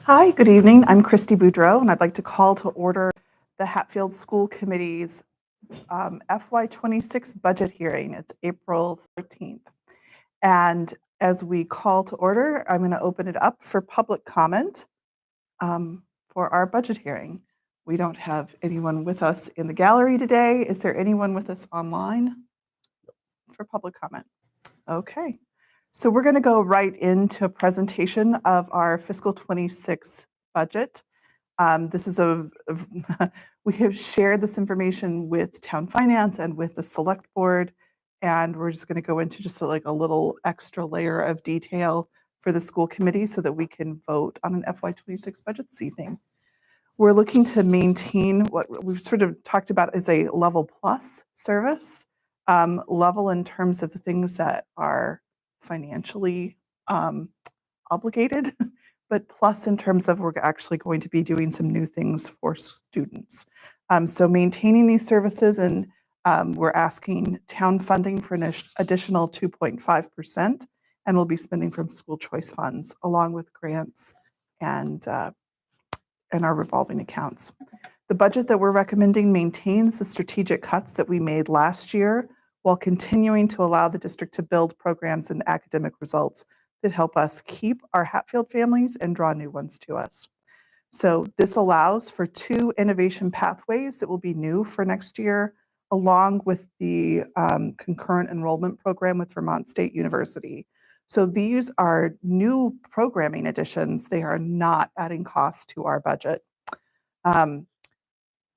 Hi, good evening. I'm Christy Boudreau, and I'd like to call to order the Hatfield School Committee's FY26 budget hearing. It's April 13th. And as we call to order, I'm going to open it up for public comment for our budget hearing. We don't have anyone with us in the gallery today. Is there anyone with us online for public comment? Okay. So we're going to go right into a presentation of our fiscal 26 budget. This is we have shared this information with town finance and with the select board, and we're just going to go into just like a little extra layer of detail for the school committee so that we can vote on an FY26 budget this evening. We're looking to maintain what we've sort of talked about as a level plus service, level in terms of the things that are financially obligated, but plus in terms of we're actually going to be doing some new things for students. So maintaining these services, and we're asking town funding for an additional 2.5%, and we'll be spending from school choice funds along with grants and our revolving accounts. The budget that we're recommending maintains the strategic cuts that we made last year while continuing to allow the district to build programs and academic results that help us keep our Hatfield families and draw new ones to us. So this allows for 2 innovation pathways that will be new for next year, along with the concurrent enrollment program with Vermont State University. So these are new programming additions. They are not adding costs to our budget.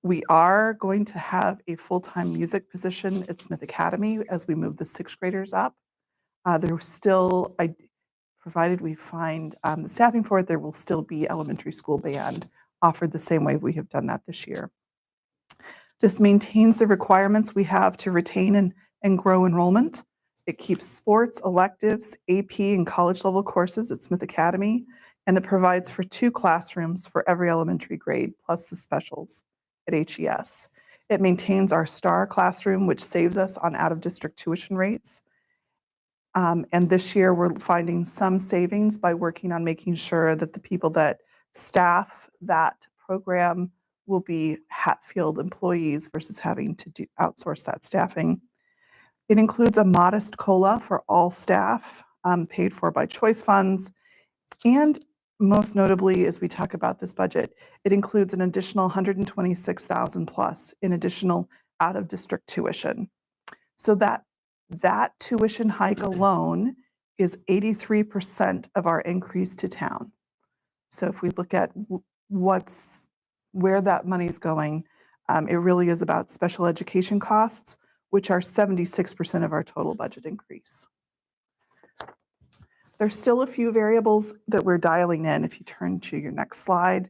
We are going to have a full-time music position at Smith Academy as we move the 6th graders up. There's still, provided we find the staffing for it, there will still be elementary school band offered the same way we have done that this year. This maintains the requirements we have to retain and grow enrollment. It keeps sports, electives, AP, and college level courses at Smith Academy, and it provides for 2 classrooms for every elementary grade, plus the specials at HES. It maintains our STAR classroom, which saves us on out-of-district tuition rates. And this year, we're finding some savings by working on making sure that the people that staff that program will be Hatfield employees versus having to outsource that staffing. It includes a modest COLA for all staff, paid for by choice funds. And most notably, as we talk about this budget, it includes an additional $126,000 plus in additional out-of-district tuition. So that tuition hike alone is 83% of our increase to town. So if we look at where that money's going, it really is about special education costs, which are 76% of our total budget increase. There's still a few variables that we're dialing in. If you turn to your next slide,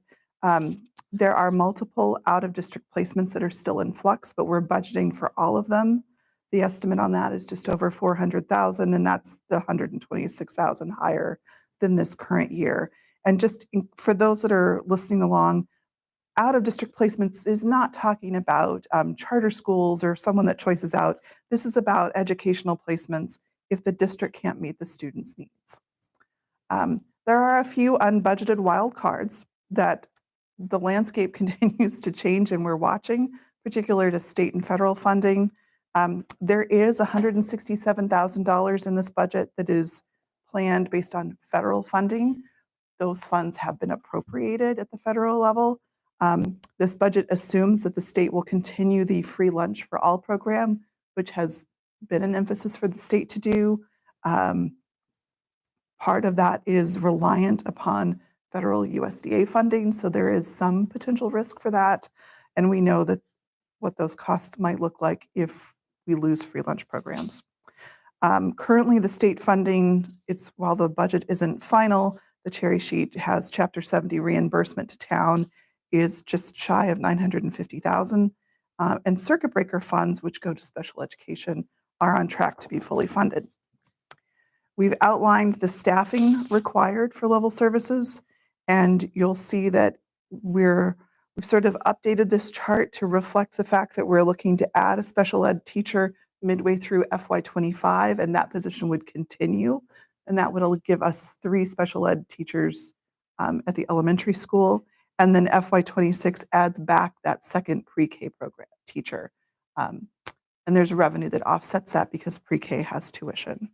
there are multiple out-of-district placements that are still in flux, but we're budgeting for all of them. The estimate on that is just over $400,000, and that's the $126,000 higher than this current year. And just for those that are listening along, out-of-district placements is not talking about charter schools or someone that choices out. This is about educational placements if the district can't meet the students' needs. There are a few unbudgeted wildcards that the landscape continues to change, and we're watching, particular to state and federal funding. There is $167,000 in this budget that is planned based on federal funding. Those funds have been appropriated at the federal level. This budget assumes that the state will continue the free lunch for all program, which has been an emphasis for the state to do. Part of that is reliant upon federal USDA funding, so there is some potential risk for that. And we know that what those costs might look like if we lose free lunch programs. Currently, the state funding, while the budget isn't final, the cherry sheet has Chapter 70 reimbursement to town is just shy of $950,000. And circuit breaker funds, which go to special education, are on track to be fully funded. We've outlined the staffing required for level services, and you'll see that we've sort of updated this chart to reflect the fact that we're looking to add a special ed teacher midway through FY25, and that position would continue, and that would give us 3 special ed teachers at the elementary school. And then FY26 adds back that second pre-K program teacher. Um, and there's revenue that offsets that because pre-K has tuition.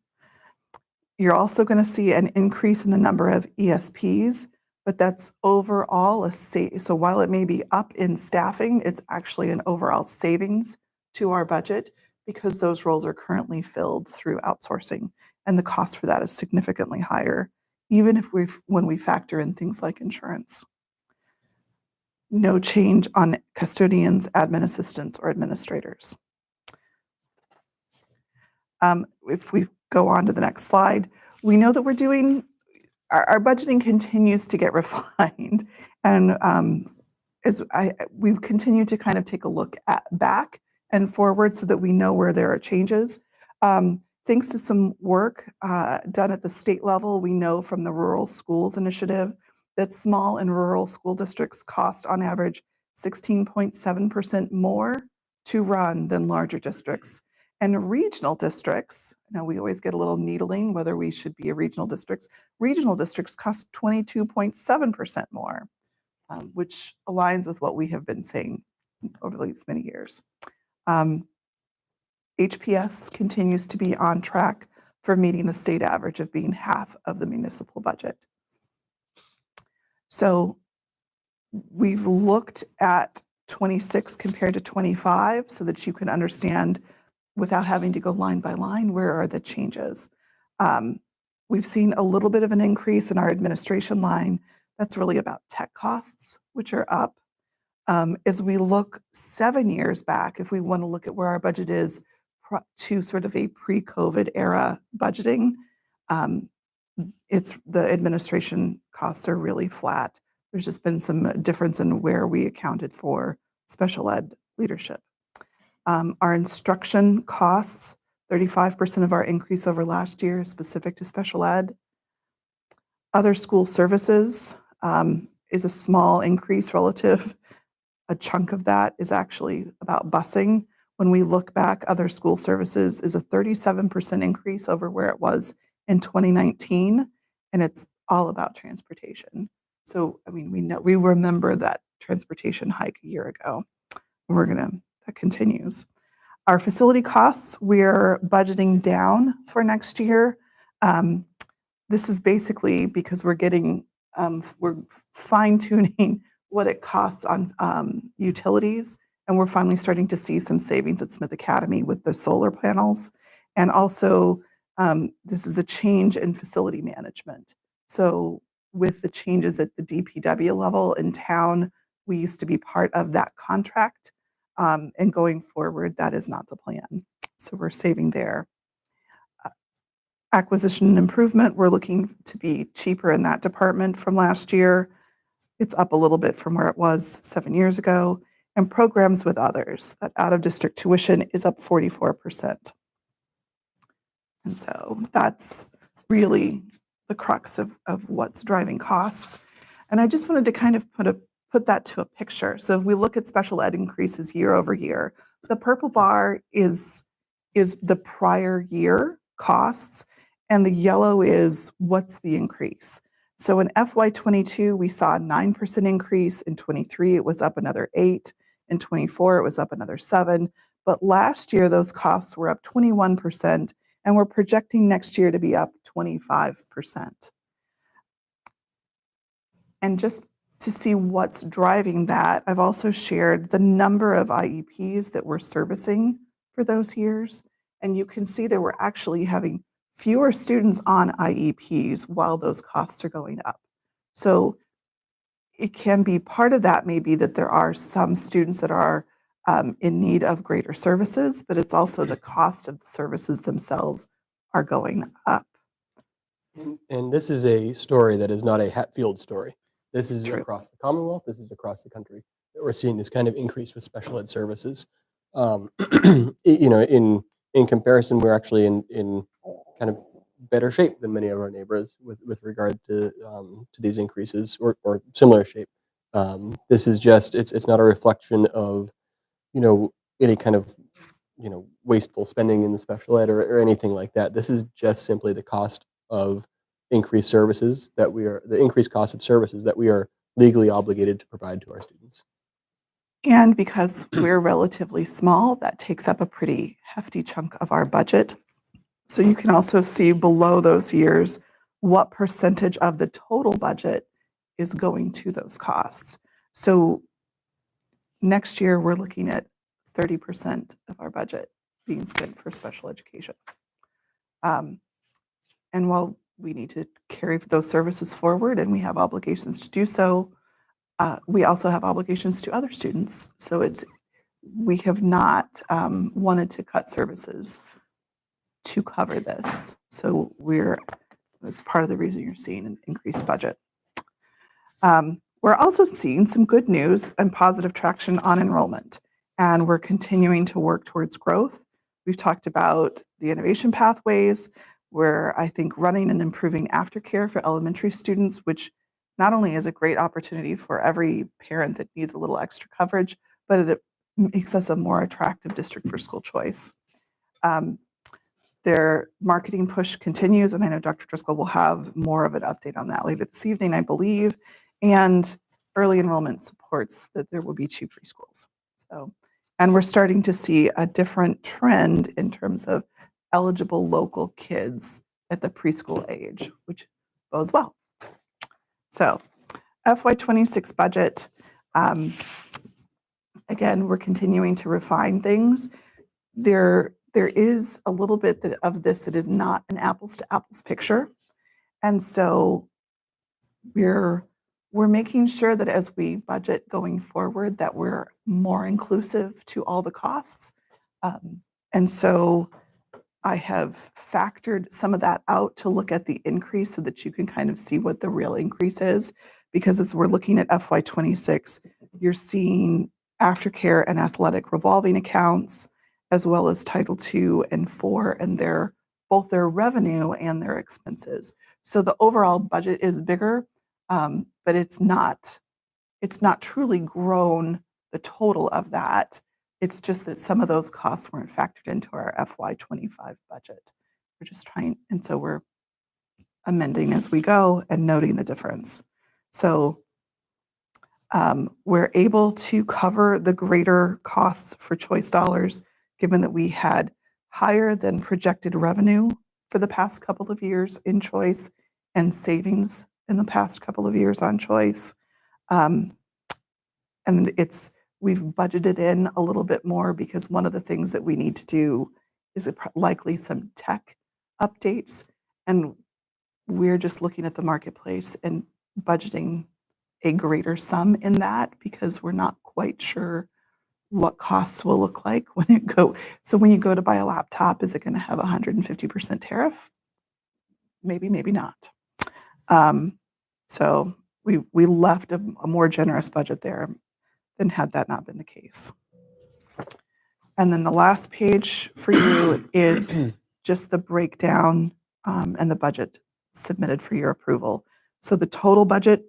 You're also going to see an increase in the number of ESPs, but that's overall so while it may be up in staffing, it's actually an overall savings to our budget because those roles are currently filled through outsourcing, and the cost for that is significantly higher, even if when we factor in things like insurance. No change on custodians, admin assistants, or administrators. If we go on to the next slide, we know that we're doing our budgeting continues to get refined, and we've continued to kind of take a look back and forward so that we know where there are changes. Thanks to some work done at the state level, we know from the Rural Schools Initiative that small and rural school districts cost on average 16.7% more to run than larger districts. And regional districts, we always get a little needling whether we should be a regional districts. Regional districts cost 22.7% more, which aligns with what we have been saying over these many years. HPS continues to be on track for meeting the state average of being half of the municipal budget. So we've looked at 26 compared to 25 so that you can understand without having to go line by line, where are the changes? We've seen a little bit of an increase in our administration line. That's really about tech costs, which are up. As we look 7 years back, if we want to look at where our budget is to sort of a pre-COVID era budgeting, it's the administration costs are really flat. There's just been some difference in where we accounted for special ed leadership. Our instruction costs, 35% of our increase over last year is specific to special ed. Other school services is a small increase relative. A chunk of that is actually about busing. When we look back, other school services is a 37% increase over where it was in 2019, and it's all about transportation. So, we remember that transportation hike a year ago, and that continues. Our facility costs, we're budgeting down for next year. This is basically because we're fine-tuning what it costs on utilities, and we're finally starting to see some savings at Smith Academy with the solar panels. And also, this is a change in facility management. So with the changes at the DPW level in town, we used to be part of that contract. And going forward, that is not the plan. So we're saving there. Acquisition and improvement, we're looking to be cheaper in that department from last year. It's up a little bit from where it was 7 years ago. And programs with others, that out-of-district tuition is up 44%. And so that's really the crux of what's driving costs. And I just wanted to kind of put that to a picture. So if we look at special ed increases year over year, the purple bar is the prior year costs, and the yellow is what's the increase. So in FY22, we saw a 9% increase. In 23, it was up another 8. In 24, it was up another 7. But last year, those costs were up 21%, and we're projecting next year to be up 25%. And just to see what's driving that, I've also shared the number of IEPs that we're servicing for those years. And you can see that we're actually having fewer students on IEPs while those costs are going up. So it can be part of that, maybe that there are some students that are in need of greater services, but it's also the cost of the services themselves are going up. And this is a story that is not a Hatfield story. This is True. Across the Commonwealth. This is across the country that we're seeing this kind of increase with special ed services. In comparison, we're actually in kind of better shape than many of our neighbors with regard to these increases or similar shape. This is just it's not a reflection of any kind of wasteful spending in the special ed or anything like that. This is just simply the cost of increased services that the increased cost of services that we are legally obligated to provide to our students. And because we're relatively small, that takes up a pretty hefty chunk of our budget. So you can also see below those years what percentage of the total budget is going to those costs. So next year, we're looking at 30% of our budget being spent for special education. And while we need to carry those services forward and we have obligations to do so, we also have obligations to other students. So we have not wanted to cut services to cover this. So that's part of the reason you're seeing an increased budget. We're also seeing some good news and positive traction on enrollment, and we're continuing to work towards growth. We've talked about the innovation pathways, where I think running and improving aftercare for elementary students, which not only is a great opportunity for every parent that needs a little extra coverage, but it makes us a more attractive district for school choice. Their marketing push continues, and I know Dr. Driscoll will have more of an update on that later this evening, I believe. And early enrollment supports that there will be 2 preschools. And we're starting to see a different trend in terms of eligible local kids at the preschool age, which bodes well. So FY26 budget, again, we're continuing to refine things. There is a little bit of this that is not an apples to apples picture. And so we're making sure that as we budget going forward that we're more inclusive to all the costs. And so I have factored some of that out to look at the increase so that you can kind of see what the real increase is. Because as we're looking at FY26, you're seeing aftercare and athletic revolving accounts, as well as Title II and IV, and both their revenue and their expenses. So the overall budget is bigger, but it's not truly grown the total of that. It's just that some of those costs weren't factored into our FY25 budget. We're just trying, and so we're amending as we go and noting the difference. So we're able to cover the greater costs for choice dollars, given that we had higher than projected revenue for the past couple of years in choice and savings in the past couple of years on choice. And we've budgeted in a little bit more because one of the things that we need to do is likely some tech updates. And we're just looking at the marketplace and budgeting a greater sum in that because we're not quite sure what costs will look like when you go to buy a laptop, is it going to have 150% tariff? Maybe not. So we left a more generous budget there than had that not been the case. And then the last page for you is just the breakdown and the budget submitted for your approval. So the total budget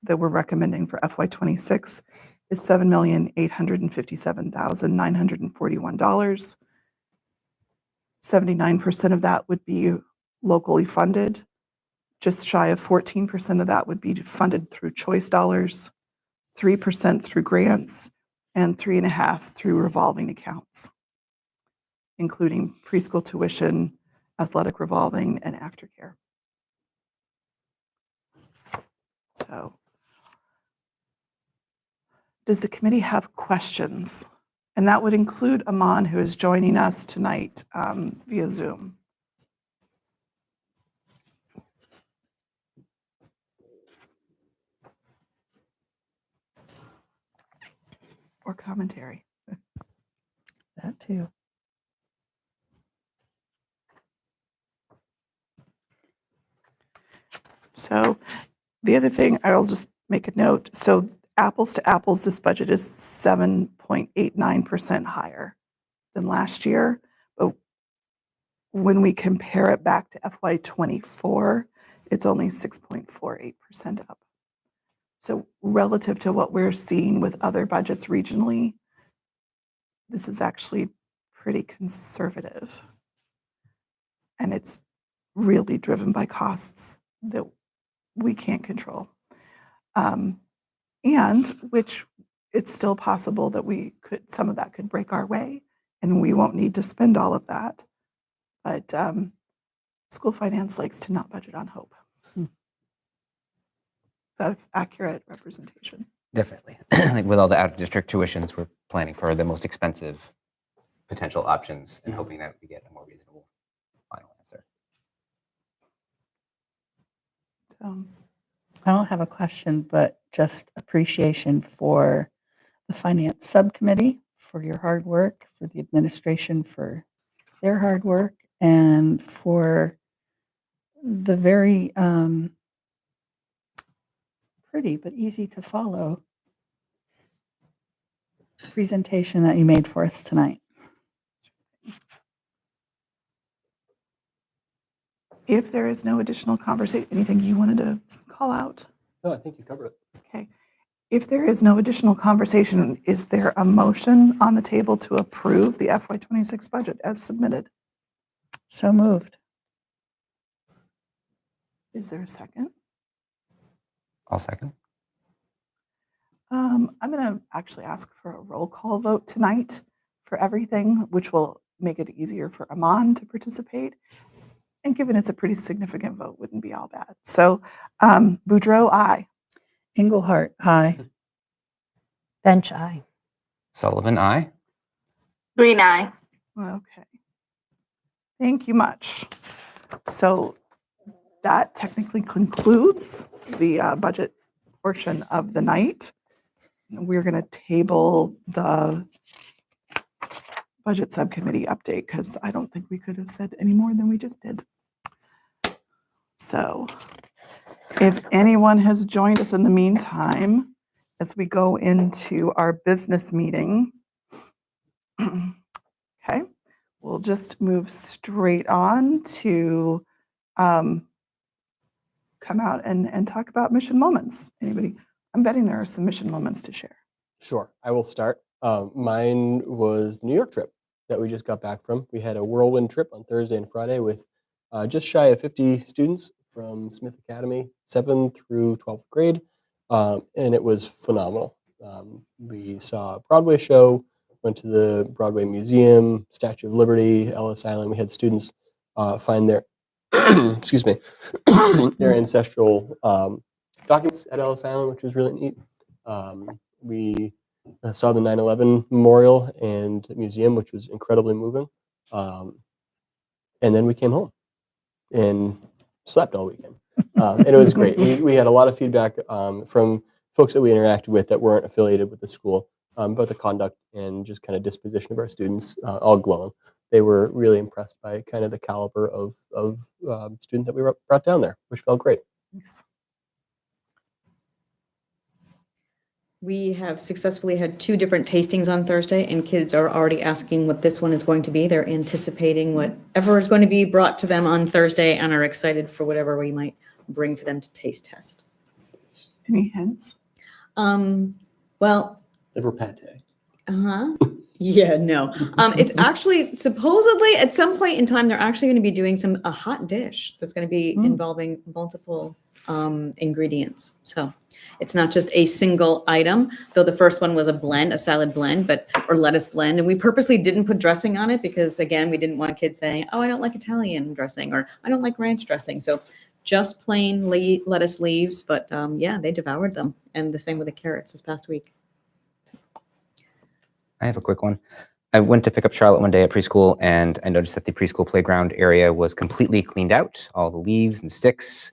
that we're recommending for FY26 is $7,857,941. 79% of that would be locally funded. Just shy of 14% of that would be funded through choice dollars, 3% through grants, and 3.5% through revolving accounts, including preschool tuition, athletic revolving, and aftercare. So, does the committee have questions? And that would include Aman, who is joining us tonight via Zoom. Or commentary. That too. So the other thing, I'll just make a note. So apples to apples, this budget is 7.89% higher than last year. But when we compare it back to FY24, it's only 6.48% up. So relative to what we're seeing with other budgets regionally, this is actually pretty conservative. And it's really driven by costs that we can't control. And which it's still possible that some of that could break our way and we won't need to spend all of that. But school finance likes to not budget on hope. Hmm. Is that an accurate representation? Definitely. Like with all the out-of-district tuitions, we're planning for the most expensive potential options and hoping that we get a more reasonable final answer. So, I don't have a question, but just appreciation for the finance subcommittee for your hard work, for the administration for their hard work, and for the very pretty but easy to follow presentation that you made for us tonight. if there is no additional conversation, anything you wanted to call out? No, I think you covered it. Okay. If there is no additional conversation, is there a motion on the table to approve the FY26 budget as submitted? So moved. Is there a second? I'll second. I'm going to actually ask for a roll call vote tonight for everything, which will make it easier for Aman to participate. And given it's a pretty significant vote, wouldn't be all bad. So Boudreaux, aye. Engelhardt, aye. Bench, aye. Sullivan, aye. Green eye. Okay. Thank you much. So that technically concludes the budget portion of the night. We're going to table the budget subcommittee update because I don't think we could have said any more than we just did. So if anyone has joined us in the meantime, as we go into our business meeting, okay, we'll just move straight on to come out and talk about mission moments. Anybody? I'm betting there are some mission moments to share. Sure, I will start. Mine was the New York trip that we just got back from. We had a whirlwind trip on Thursday and Friday with just shy of 50 students from Smith Academy, 7th through 12th grade, and it was phenomenal. We saw a Broadway show, went to the Broadway Museum, Statue of Liberty, Ellis Island. We had students find their, excuse me, their ancestral documents at Ellis Island, which was really neat. We saw the 9/11 Memorial and Museum, which was incredibly moving. And then we came home and slept all weekend. And it was great. We had a lot of feedback from folks that we interacted with that weren't affiliated with the school about the conduct and just kind of disposition of our students, all glowing. They were really impressed by kind of the caliber of student that we brought down there, which felt great. Thanks. We have successfully had 2 different tastings on Thursday, and kids are already asking what this one is going to be. They're anticipating whatever is going to be brought to them on Thursday and are excited for whatever we might bring for them to taste test. Any hints? Well, Liver pate. Yeah, no. It's actually supposedly at some point in time they're actually going to be doing a hot dish that's going to be involving multiple ingredients. So it's not just a single item, though the first one was a salad blend, or lettuce blend. And we purposely didn't put dressing on it because, again, we didn't want kids saying, oh, I don't like Italian dressing or I don't like ranch dressing. So just plain lettuce leaves. But yeah, they devoured them. And the same with the carrots this past week. I have a quick one. I went to pick up Charlotte one day at preschool, and I noticed that the preschool playground area was completely cleaned out. All the leaves and sticks,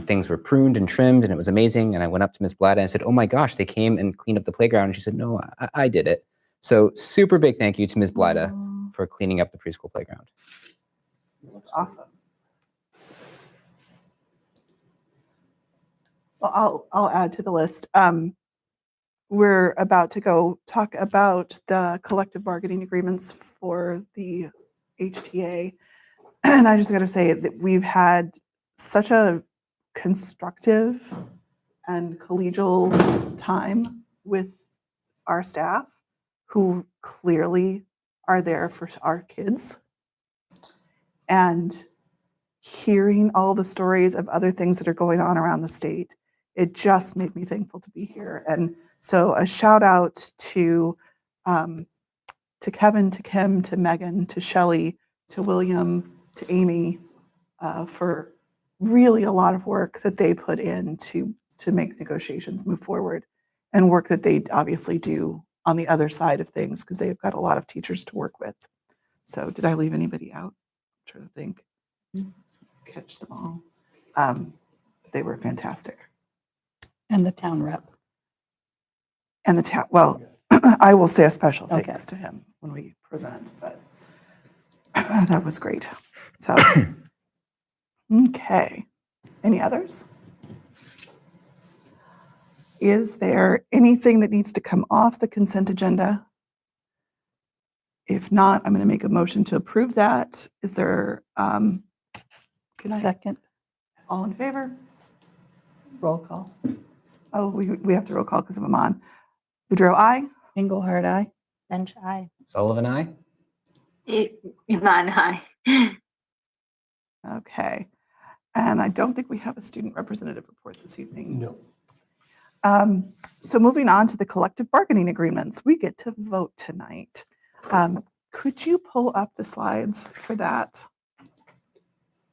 things were pruned and trimmed, and it was amazing. And I went up to Ms. Blada and said, oh my gosh, they came and cleaned up the playground. And she said, no, I did it. So super big thank you to Ms. Blada for cleaning up the preschool playground. That's awesome. Well, I'll add to the list. We're about to go talk about the collective bargaining agreements for the HTA. And I just got to say that we've had such a constructive and collegial time with our staff who clearly are there for our kids. And hearing all the stories of other things that are going on around the state, it just made me thankful to be here. And so a shout out to Kevin, to Kim, to Megan, to Shelley, to William, to Amy, for really a lot of work that they put in to make negotiations move forward, and work that they obviously do on the other side of things because they've got a lot of teachers to work with. So did I leave anybody out? I'm trying to think. Catch them all. They were fantastic. And the town rep. And the town, well, I will say a special Okay. thanks to him when we present, but that was great. So, okay. Any others? Is there anything that needs to come off the consent agenda? If not, I'm going to make a motion to approve that. Is there, can I, Second, all in favor? roll call. Oh, we have to roll call because of Aman. Boudreaux, aye. Engelhardt, aye. Bench, aye. Sullivan, I. Iman, aye. Okay. And I don't think we have a student representative report this evening. No. So moving on to the collective bargaining agreements, we get to vote tonight. Could you pull up the slides for that,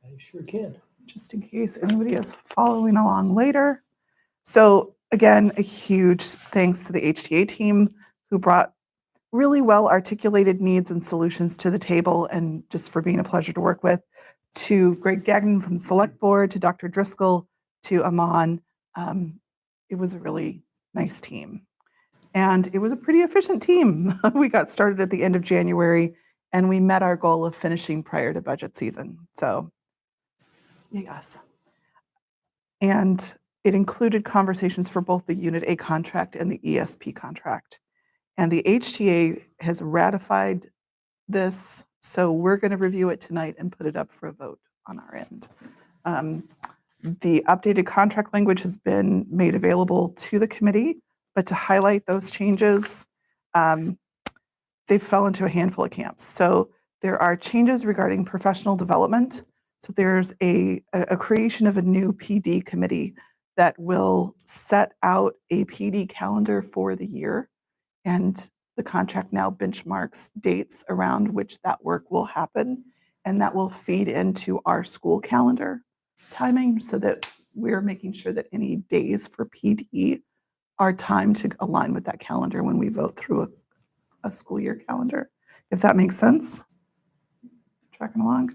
I sure can. just in case anybody is following along later? So again, a huge thanks to the HTA team who brought really well articulated needs and solutions to the table, and just for being a pleasure to work with, to Greg Gagnon from the Select Board, to Dr. Driscoll, to Aman. It was a really nice team. And it was a pretty efficient team. We got started at the end of January, and we met our goal of finishing prior to budget season. So, yes. And it included conversations for both the Unit A contract and the ESP contract. And the HTA has ratified this, so we're going to review it tonight and put it up for a vote on our end. The updated contract language has been made available to the committee, but to highlight those changes, they fell into a handful of camps. So there are changes regarding professional development. So there's a creation of a new PD committee that will set out a PD calendar for the year. And the contract now benchmarks dates around which that work will happen. And that will feed into our school calendar timing so that we're making sure that any days for PD are timed to align with that calendar when we vote through a school year calendar, if that makes sense. Tracking along.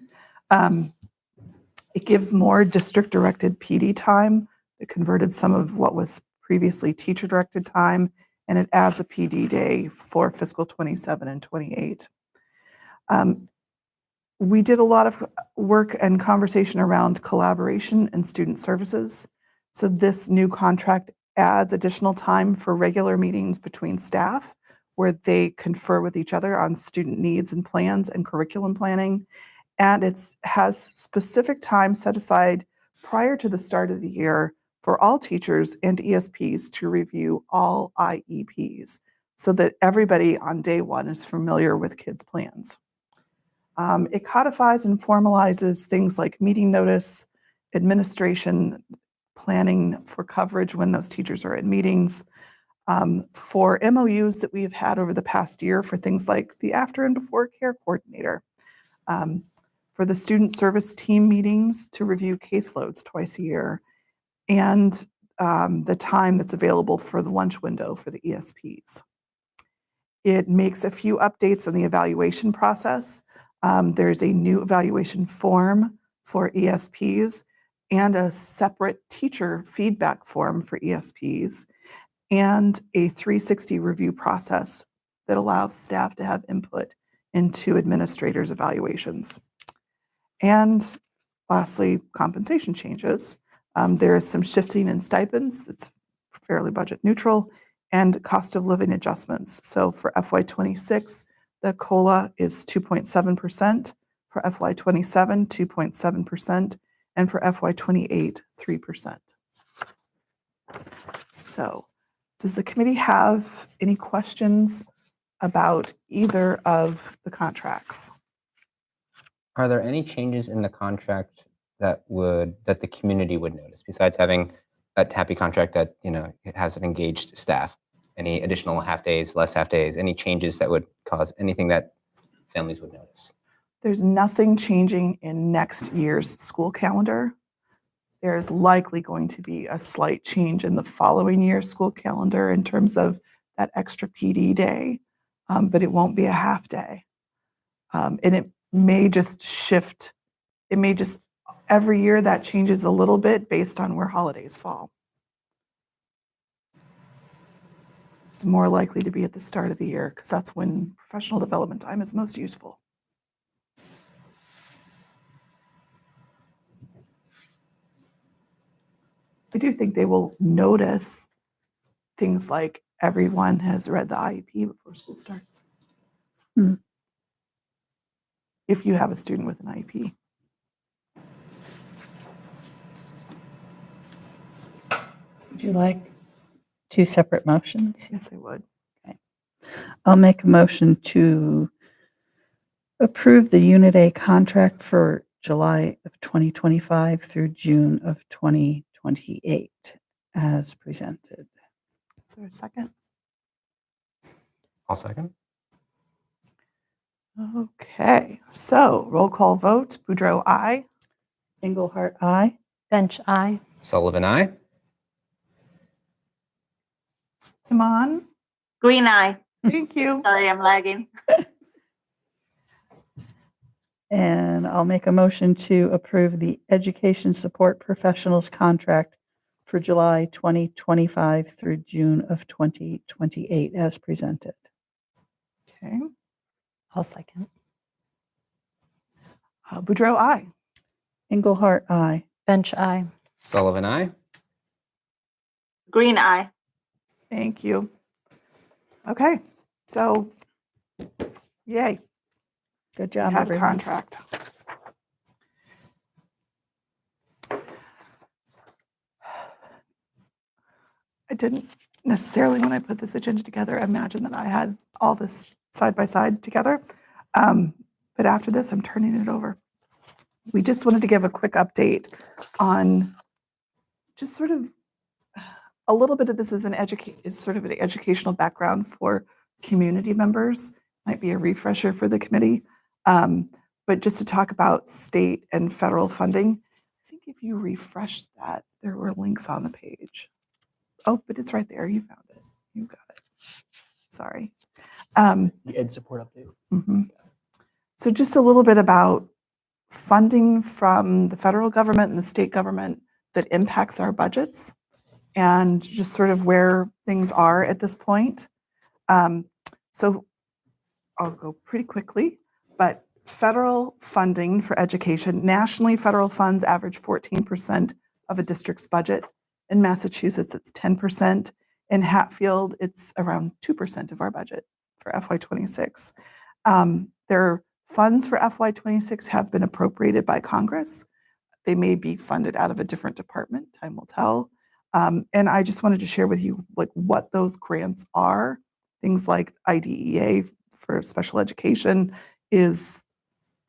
It gives more district-directed PD time. It converted some of what was previously teacher-directed time, and it adds a PD day for fiscal 27 and 28. We did a lot of work and conversation around collaboration and student services. So this new contract adds additional time for regular meetings between staff where they confer with each other on student needs and plans and curriculum planning. And it has specific time set aside prior to the start of the year for all teachers and ESPs to review all IEPs so that everybody on day one is familiar with kids' plans. It codifies and formalizes things like meeting notice, administration, planning for coverage when those teachers are in meetings, for MOUs that we've had over the past year for things like the after and before care coordinator, for the student service team meetings to review caseloads twice a year, and the time that's available for the lunch window for the ESPs. It makes a few updates on the evaluation process. There's a new evaluation form for ESPs and a separate teacher feedback form for ESPs, and a 360 review process that allows staff to have input into administrators' evaluations. And lastly, compensation changes. There is some shifting in stipends that's fairly budget neutral, and cost of living adjustments. So for FY26, the COLA is 2.7%, for FY27, 2.7%, and for FY28, 3%. So does the committee have any questions about either of the contracts? Are there any changes in the contract that the community would notice besides having a happy contract that it has an engaged staff? Any additional half days, less half days, any changes that would cause anything that families would notice? There's nothing changing in next year's school calendar. There's likely going to be a slight change in the following year's school calendar in terms of that extra PD day, but it won't be a half day. And it may just shift. It may just, every year that changes a little bit based on where holidays fall. It's more likely to be at the start of the year because that's when professional development time is most useful. I do think they will notice things like everyone has read the IEP before school starts. If you have a student with an IEP. Would you like 2 separate motions? Yes, I would. I'll make a motion to approve the Unit A contract for July of 2025 through June of 2028 as presented. Is there a second? I'll second. Okay, so roll call vote. Boudreaux, aye. Engelhardt, aye. Bench, I. Sullivan, aye. Iman, Green eye. thank you. Sorry, I'm lagging. And I'll make a motion to approve the Education Support Professionals contract for July 2025 through June of 2028 as presented. Okay, I'll second. Boudreaux, aye. Engelhardt, aye. Bench, I. Sullivan, aye. Green eye. Thank you. Okay, so yay, Good we job, have a everyone. contract. I didn't necessarily, when I put this agenda together, imagine that I had all this side by side together. But after this, I'm turning it over. We just wanted to give a quick update on just sort of a little bit of this is sort of an educational background for community members. Might be a refresher for the committee. But just to talk about state and federal funding, I think if you refresh that, there were links on the page. Oh, but it's right there. You found it. You got it. Sorry. The ed support update. Mhm. So just a little bit about funding from the federal government and the state government that impacts our budgets and just sort of where things are at this point. So I'll go pretty quickly, but federal funding for education, nationally, federal funds average 14% of a district's budget. In Massachusetts, it's 10%. In Hatfield, it's around 2% of our budget for FY26. Their funds for FY26 have been appropriated by Congress. They may be funded out of a different department, time will tell. And I just wanted to share with you like what those grants are. Things like IDEA for special education is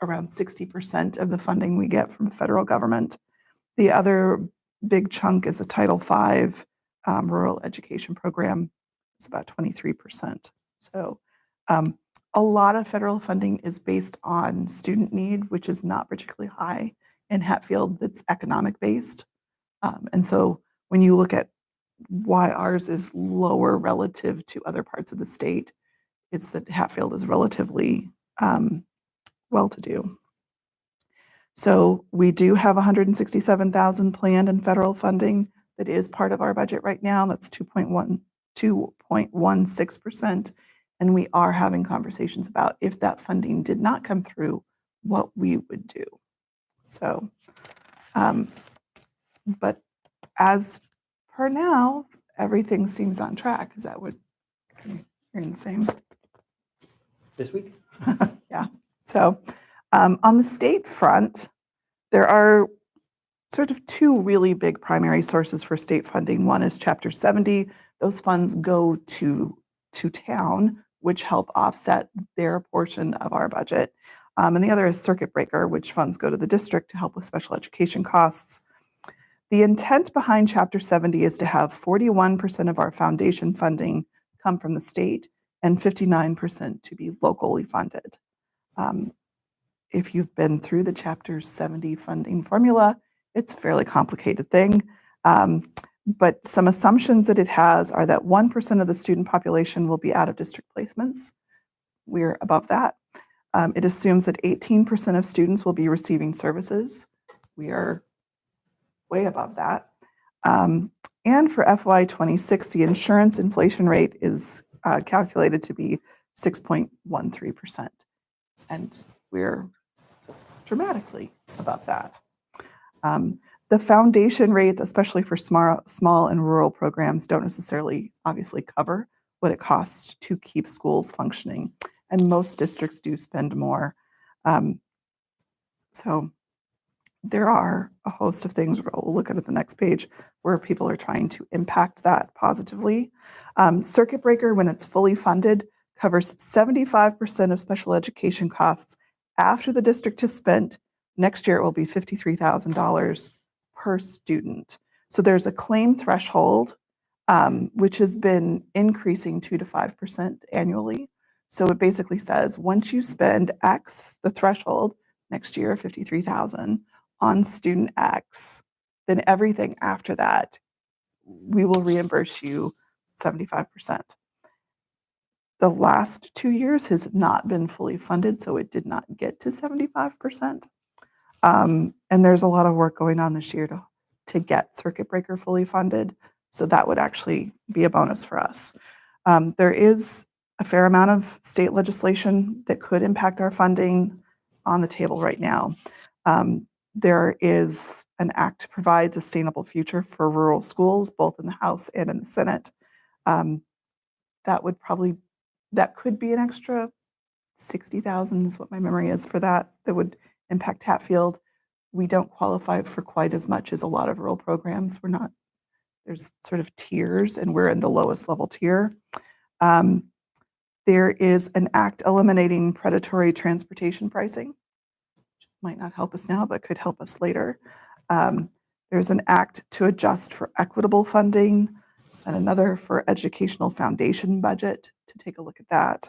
around 60% of the funding we get from the federal government. The other big chunk is a Title V rural education program. It's about 23%. So a lot of federal funding is based on student need, which is not particularly high in Hatfield. That's economic based. And so when you look at why ours is lower relative to other parts of the state, it's that Hatfield is relatively well-to-do. So we do have 167,000 planned in federal funding that is part of our budget right now. That's 2.16%. And we are having conversations about if that funding did not come through, what we would do. So, but as per now, everything seems on track. Is that what you're hearing the same? This week? Yeah. So on the state front, there are sort of two really big primary sources for state funding. One is Chapter 70. Those funds go to town, which help offset their portion of our budget. And the other is circuit breaker, which funds go to the district to help with special education costs. The intent behind Chapter 70 is to have 41% of our foundation funding come from the state and 59% to be locally funded. If you've been through the Chapter 70 funding formula, it's a fairly complicated thing. But some assumptions that it has are that 1% of the student population will be out of district placements. We're above that. It assumes that 18% of students will be receiving services. We are way above that. And for FY26, the insurance inflation rate is calculated to be 6.13%. And we're dramatically above that. The foundation rates, especially for small and rural programs, don't necessarily obviously cover what it costs to keep schools functioning. And most districts do spend more. So there are a host of things, we'll look at the next page, where people are trying to impact that positively. Circuit breaker, when it's fully funded, covers 75% of special education costs after the district has spent. Next year, it will be $53,000 per student. So there's a claim threshold, which has been increasing 2 to 5% annually. So it basically says once you spend X, the threshold, next year, 53,000 on student X, then everything after that, we will reimburse you 75%. The last 2 years has not been fully funded, so it did not get to 75%. And there's a lot of work going on this year to get circuit breaker fully funded. So that would actually be a bonus for us. There is a fair amount of state legislation that could impact our funding on the table right now. There is an act to provide sustainable future for rural schools, both in the House and in the Senate. That could be an extra 60,000 is what my memory is for that would impact Hatfield. We don't qualify for quite as much as a lot of rural programs. There's sort of tiers, and we're in the lowest level tier. There is an act eliminating predatory transportation pricing. Might not help us now, but could help us later. There's an act to adjust for equitable funding, and another for educational foundation budget to take a look at that.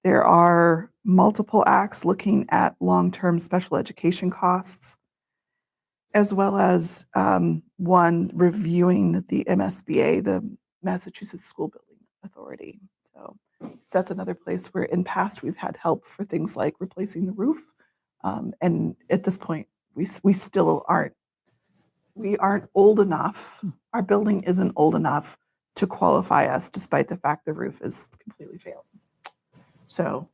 There are multiple acts looking at long-term special education costs, as well as one reviewing the MSBA, the Massachusetts School Building Authority. So that's another place where in past we've had help for things like replacing the roof. And at this point, we still aren't old enough. Our building isn't old enough to qualify us, despite the fact the roof is completely failing. So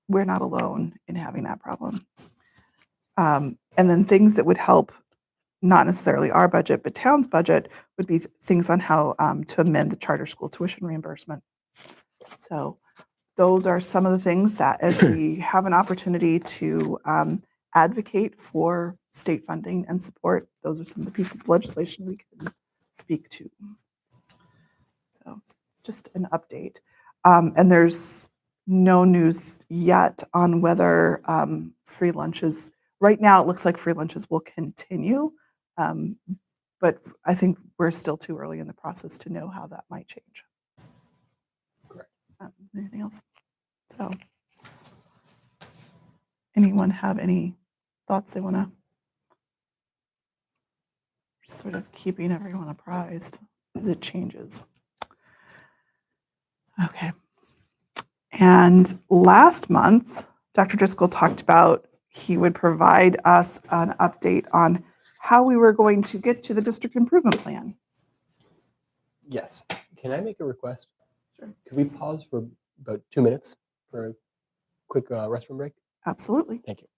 we're not alone in having that problem. And then things that would help, not necessarily our budget, but town's budget, would be things on how to amend the charter school tuition reimbursement. So those are some of the things that, as we have an opportunity to advocate for state funding and support, those are some of the pieces of legislation we can speak to. So just an update. And there's no news yet on whether free lunches, right now it looks like free lunches will continue, but I think we're still too early in the process to know how that might change. Correct. Anything else? So anyone have any thoughts they want to, sort of keeping everyone apprised as it changes? Okay. And last month, Dr. Driscoll talked about he would provide us an update on how we were going to get to the district improvement plan. Yes. Can I make a request? Sure. Could we pause for about 2 minutes for a quick restroom break? Absolutely. Thank you.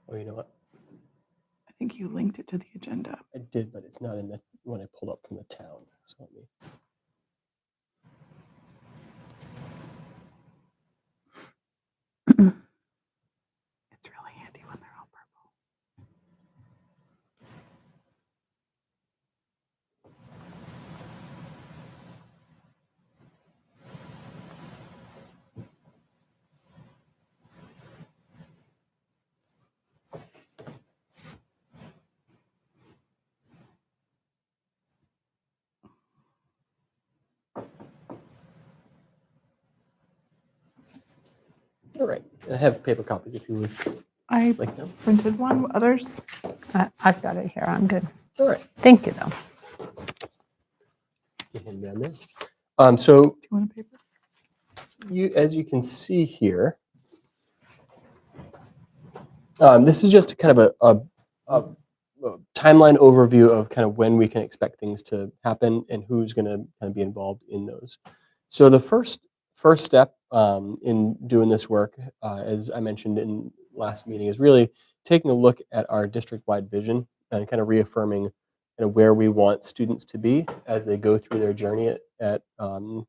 Oh, you know what? I think you linked it to the agenda. I did, but it's not in the one I pulled up from the town. So let me. It's really handy when they're all purple. All right. I have paper copies if you would I like them. printed one. Others? I've got it here. I'm good. All right. Thank you, though. Get him down there. So Do you want a paper? as you can see here, this is just kind of a timeline overview of kind of when we can expect things to happen and who's going to kind of be involved in those. So the first step in doing this work, as I mentioned in last meeting, is really taking a look at our district-wide vision and kind of reaffirming kind of where we want students to be as they go through their journey at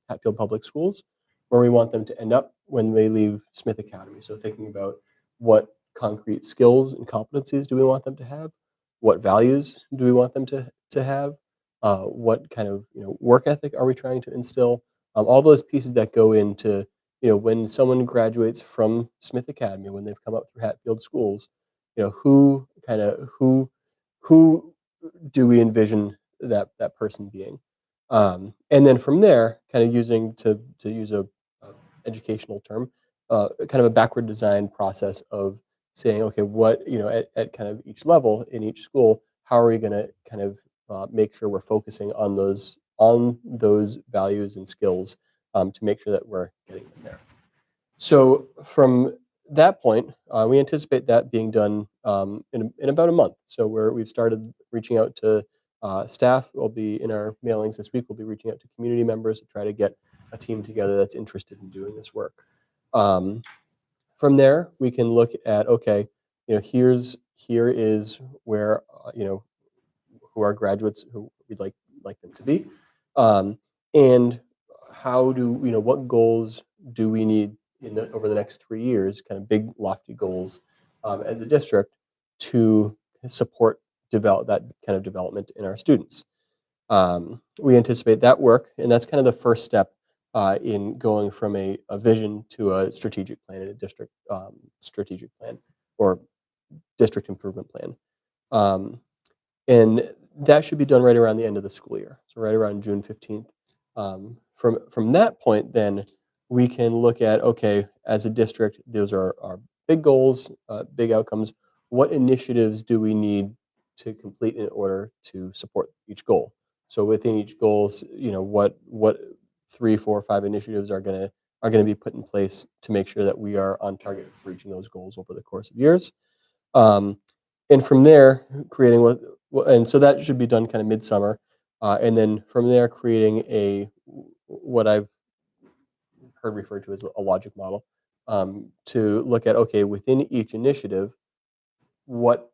Hatfield Public Schools, where we want them to end up when they leave Smith Academy. So thinking about what concrete skills and competencies do we want them to have, what values do we want them to have, what kind of work ethic are we trying to instill, all those pieces that go into when someone graduates from Smith Academy, when they've come up through Hatfield schools, who do we envision that person being, and then from there, kind of using to use a educational term, kind of a backward design process of saying, okay, what at kind of each level in each school, how are we going to kind of make sure we're focusing on those values and skills to make sure that we're getting them there. So from that point, we anticipate that being done in about a month. So we've started reaching out to staff. We'll be in our mailings this week. We'll be reaching out to community members to try to get a team together that's interested in doing this work. From there, we can look at, okay, here is where who our graduates who we'd like them to be, and how do what goals do we need over the next 3 years, kind of big lofty goals as a district to support that kind of development in our students. We anticipate that work, and that's kind of the first step in going from a vision to a strategic plan and a district strategic plan or district improvement plan. And that should be done right around the end of the school year, so right around June 15th. From that point, then we can look at, okay, as a district, those are our big goals, big outcomes. What initiatives do we need to complete in order to support each goal? So within each goals, what 3, 4, 5 initiatives are going to be put in place to make sure that we are on target for reaching those goals over the course of years. And from there, creating and so that should be done kind of midsummer, and then from there, creating what I've heard referred to as a logic model, to look at, okay, within each initiative, what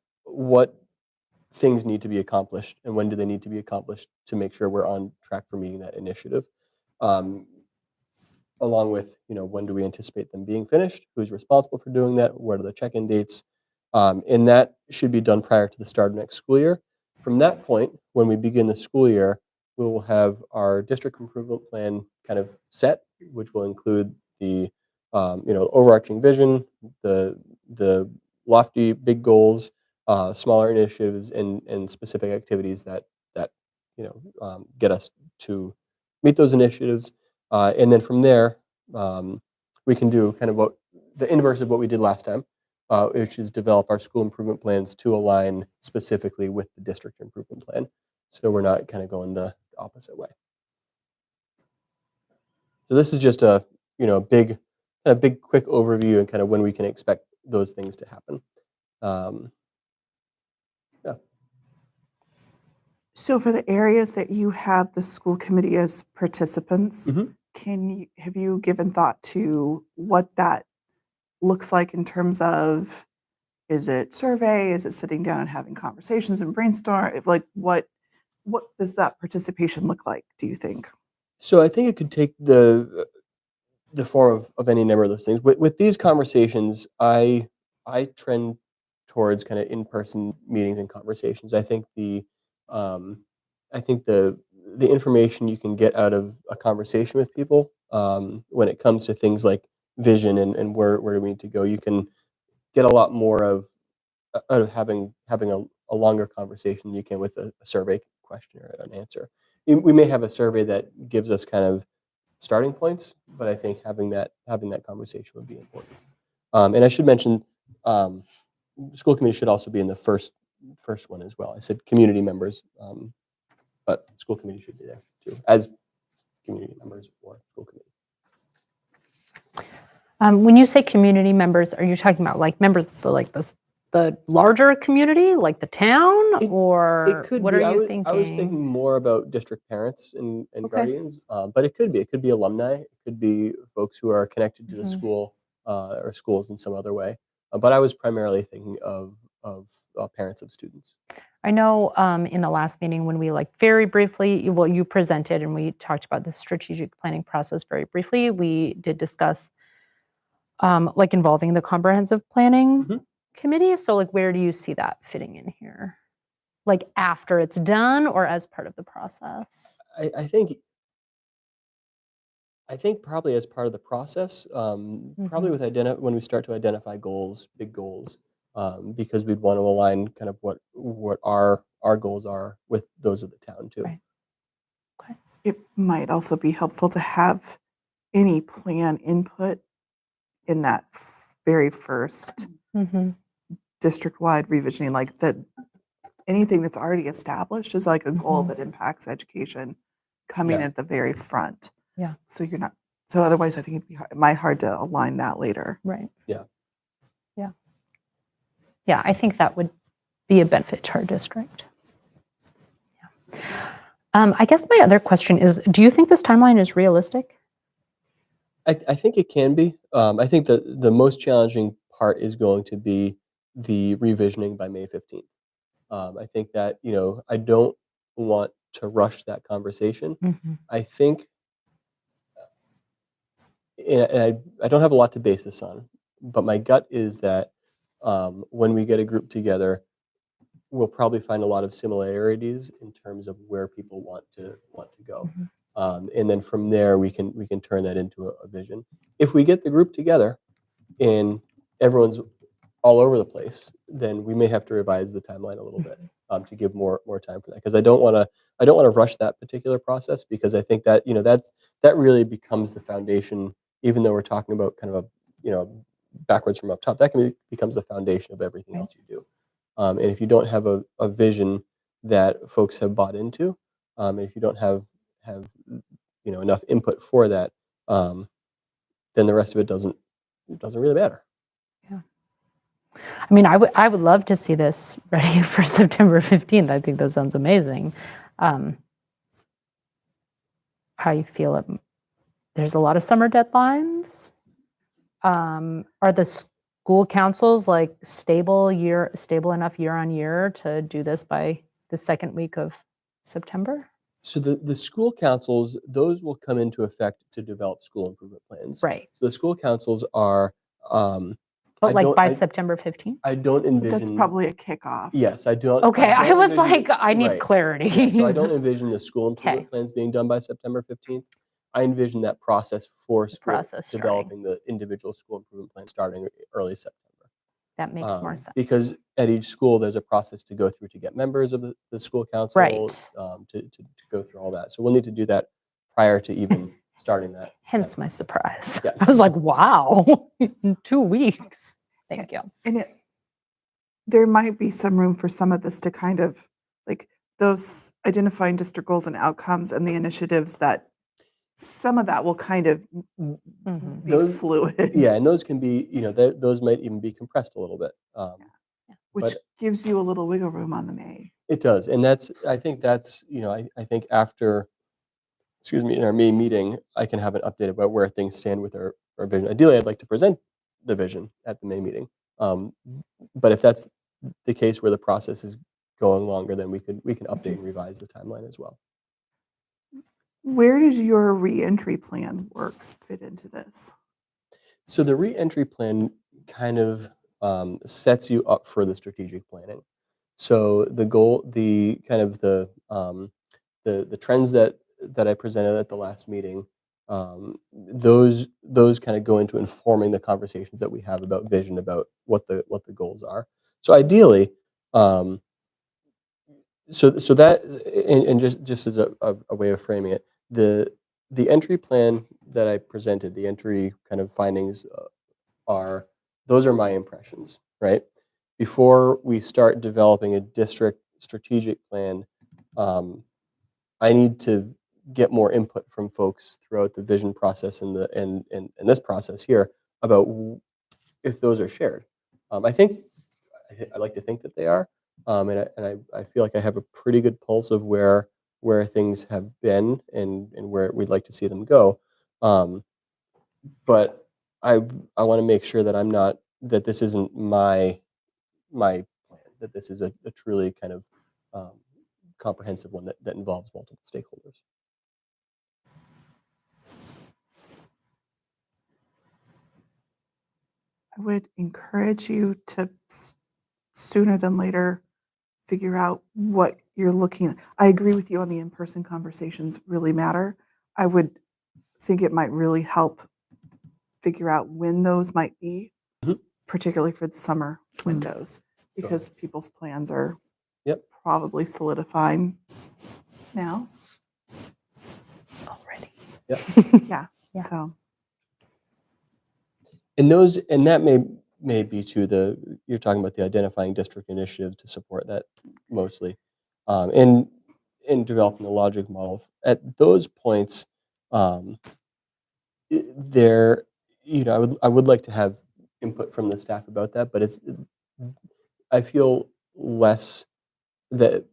things need to be accomplished and when do they need to be accomplished to make sure we're on track for meeting that initiative, along with when do we anticipate them being finished, who's responsible for doing that, what are the check-in dates, and that should be done prior to the start of next school year. From that point, when we begin the school year, we will have our district improvement plan kind of set, which will include the overarching vision, the lofty big goals, smaller initiatives, and specific activities that get us to meet those initiatives. And then from there, we can do kind of what the inverse of what we did last time, which is develop our school improvement plans to align specifically with the district improvement plan. So we're not kind of going the opposite way. So this is just a big quick overview and kind of when we can expect those things to happen. Yeah. So for the areas that you have the school committee as participants, Mhm. have you given thought to what that looks like in terms of Is it survey? Is it sitting down and having conversations and brainstorm? Like what does that participation look like, do you think? So I think it could take the form of any number of those things. With these conversations, I trend towards kind of in-person meetings and conversations. Um, I think the information you can get out of a conversation with people, when it comes to things like vision and where do we need to go, you can get a lot more out of having a longer conversation than you can with a survey question or an answer. We may have a survey that gives us kind of starting points, but I think having that conversation would be important. And I should mention, um, the school committee should also be in the first one as well. I said community members, but school committee should be there too, as community members or school committee. When you say community members, are you talking about like members of the larger community, like the town, It or could what be. are you I was thinking thinking? more about district parents and Okay. guardians, but it could be. It could be alumni. It could be folks who are connected to the Mhm. school or schools in some other way. But I was primarily thinking of parents of students. I know in the last meeting when we like very briefly, well, you presented and we talked about the strategic planning process very briefly. We did discuss like involving the comprehensive planning Mhm. committee. So like, where do you see that fitting in here? Like after it's done or as part of the process? I, I think I think probably as part of the process, probably Mhm. when we start to identify goals, big goals, because we'd want to align kind of what our goals are with those of the town too. Right. Okay. It might also be helpful to have any plan input in that very first Mhm. district-wide revisioning, like that anything that's already established is like a goal Mhm. that impacts education coming Yeah. at the very front. Yeah. So you're not, so otherwise I think it might hard to align that later. Right. Yeah. Yeah. Yeah. I think that would be a benefit to our district. Yeah. I guess my other question is, do you think this timeline is realistic? I think it can be. I think the most challenging part is going to be the revisioning by May 15th. I think that, I don't want to rush that conversation. Mhm. I think, and I don't have a lot to base this on, but my gut is that when we get a group together, we'll probably find a lot of similarities in terms of where people want to go, Mhm. and then from there we can turn that into a vision. If we get the group together and everyone's all over the place, then we may have to revise the timeline a little bit, to give more time for that. Because I don't want to rush that particular process, because I think that that really becomes the foundation. Even though we're talking about kind of a backwards from up top, that becomes the foundation of everything Right. else you do. And if you don't have a vision that folks have bought into, and if you don't have enough input for that, then the rest of it doesn't really matter. Yeah. I mean, I would love to see this ready for September 15th. I think that sounds amazing. Um, how you feel it? There's a lot of summer deadlines. Are the school councils like stable enough year on year to do this by the second week of September? So the school councils, those will come into effect to develop school improvement plans. Right. So the school councils are, um, But I like don't, by I, September 15th? I don't But that's envision. probably a kickoff. Yes, I don't. Okay, I don't was envision- like, I need right. clarity. Yeah, so I don't envision the school improvement Okay. plans being done by September 15th. I envision that process for The school process starting. developing the individual school improvement plan starting early September. That makes more sense. Because at each school, there's a process to go through to get members of the school council, Right. to go through all that. So we'll need to do that prior to even starting that. Hence my surprise. Yeah. I was like, wow, in 2 weeks. Thank you. And there might be some room for some of this to kind of like those identifying district goals and outcomes and the initiatives that some of that will kind of Mhm. be Those- fluid. Yeah, and those can be, those might even be compressed a little bit. Which but gives you a little wiggle room on the May. it does, and I think that's, I think after, excuse me, in our May meeting, I can have an update about where things stand with our vision. Ideally, I'd like to present the vision at the May meeting, But if that's the case where the process is going longer, then we can update and revise the timeline as well. Where does your reentry plan work fit into this? So the reentry plan kind of sets you up for the strategic planning. So the goal, the kind of the trends that I presented at the last meeting, those kind of go into informing the conversations that we have about vision, about what the goals are. So ideally, so that and just as a way of framing it, the entry plan that I presented, the entry kind of findings are those are my impressions, right? Before we start developing a district strategic plan, I need to get more input from folks throughout the vision process and this process here about if those are shared. I think I like to think that they are, I feel like I have a pretty good pulse of where things have been and where we'd like to see them go. But I want to make sure that I'm not that this isn't my plan, that this is a truly kind of um, comprehensive one that involves multiple stakeholders. I would encourage you to sooner than later figure out what you're looking at. I agree with you on the in-person conversations really matter. I would think it might really help figure out when those might be, Mhm. particularly for the summer windows, because people's plans are Yep. probably solidifying now. Already. Yep. Yeah. Yeah. So And that may be to you're talking about the identifying district initiative to support that mostly, in developing the logic model. At those points, um, there, I would like to have input from the staff about that, but I feel less that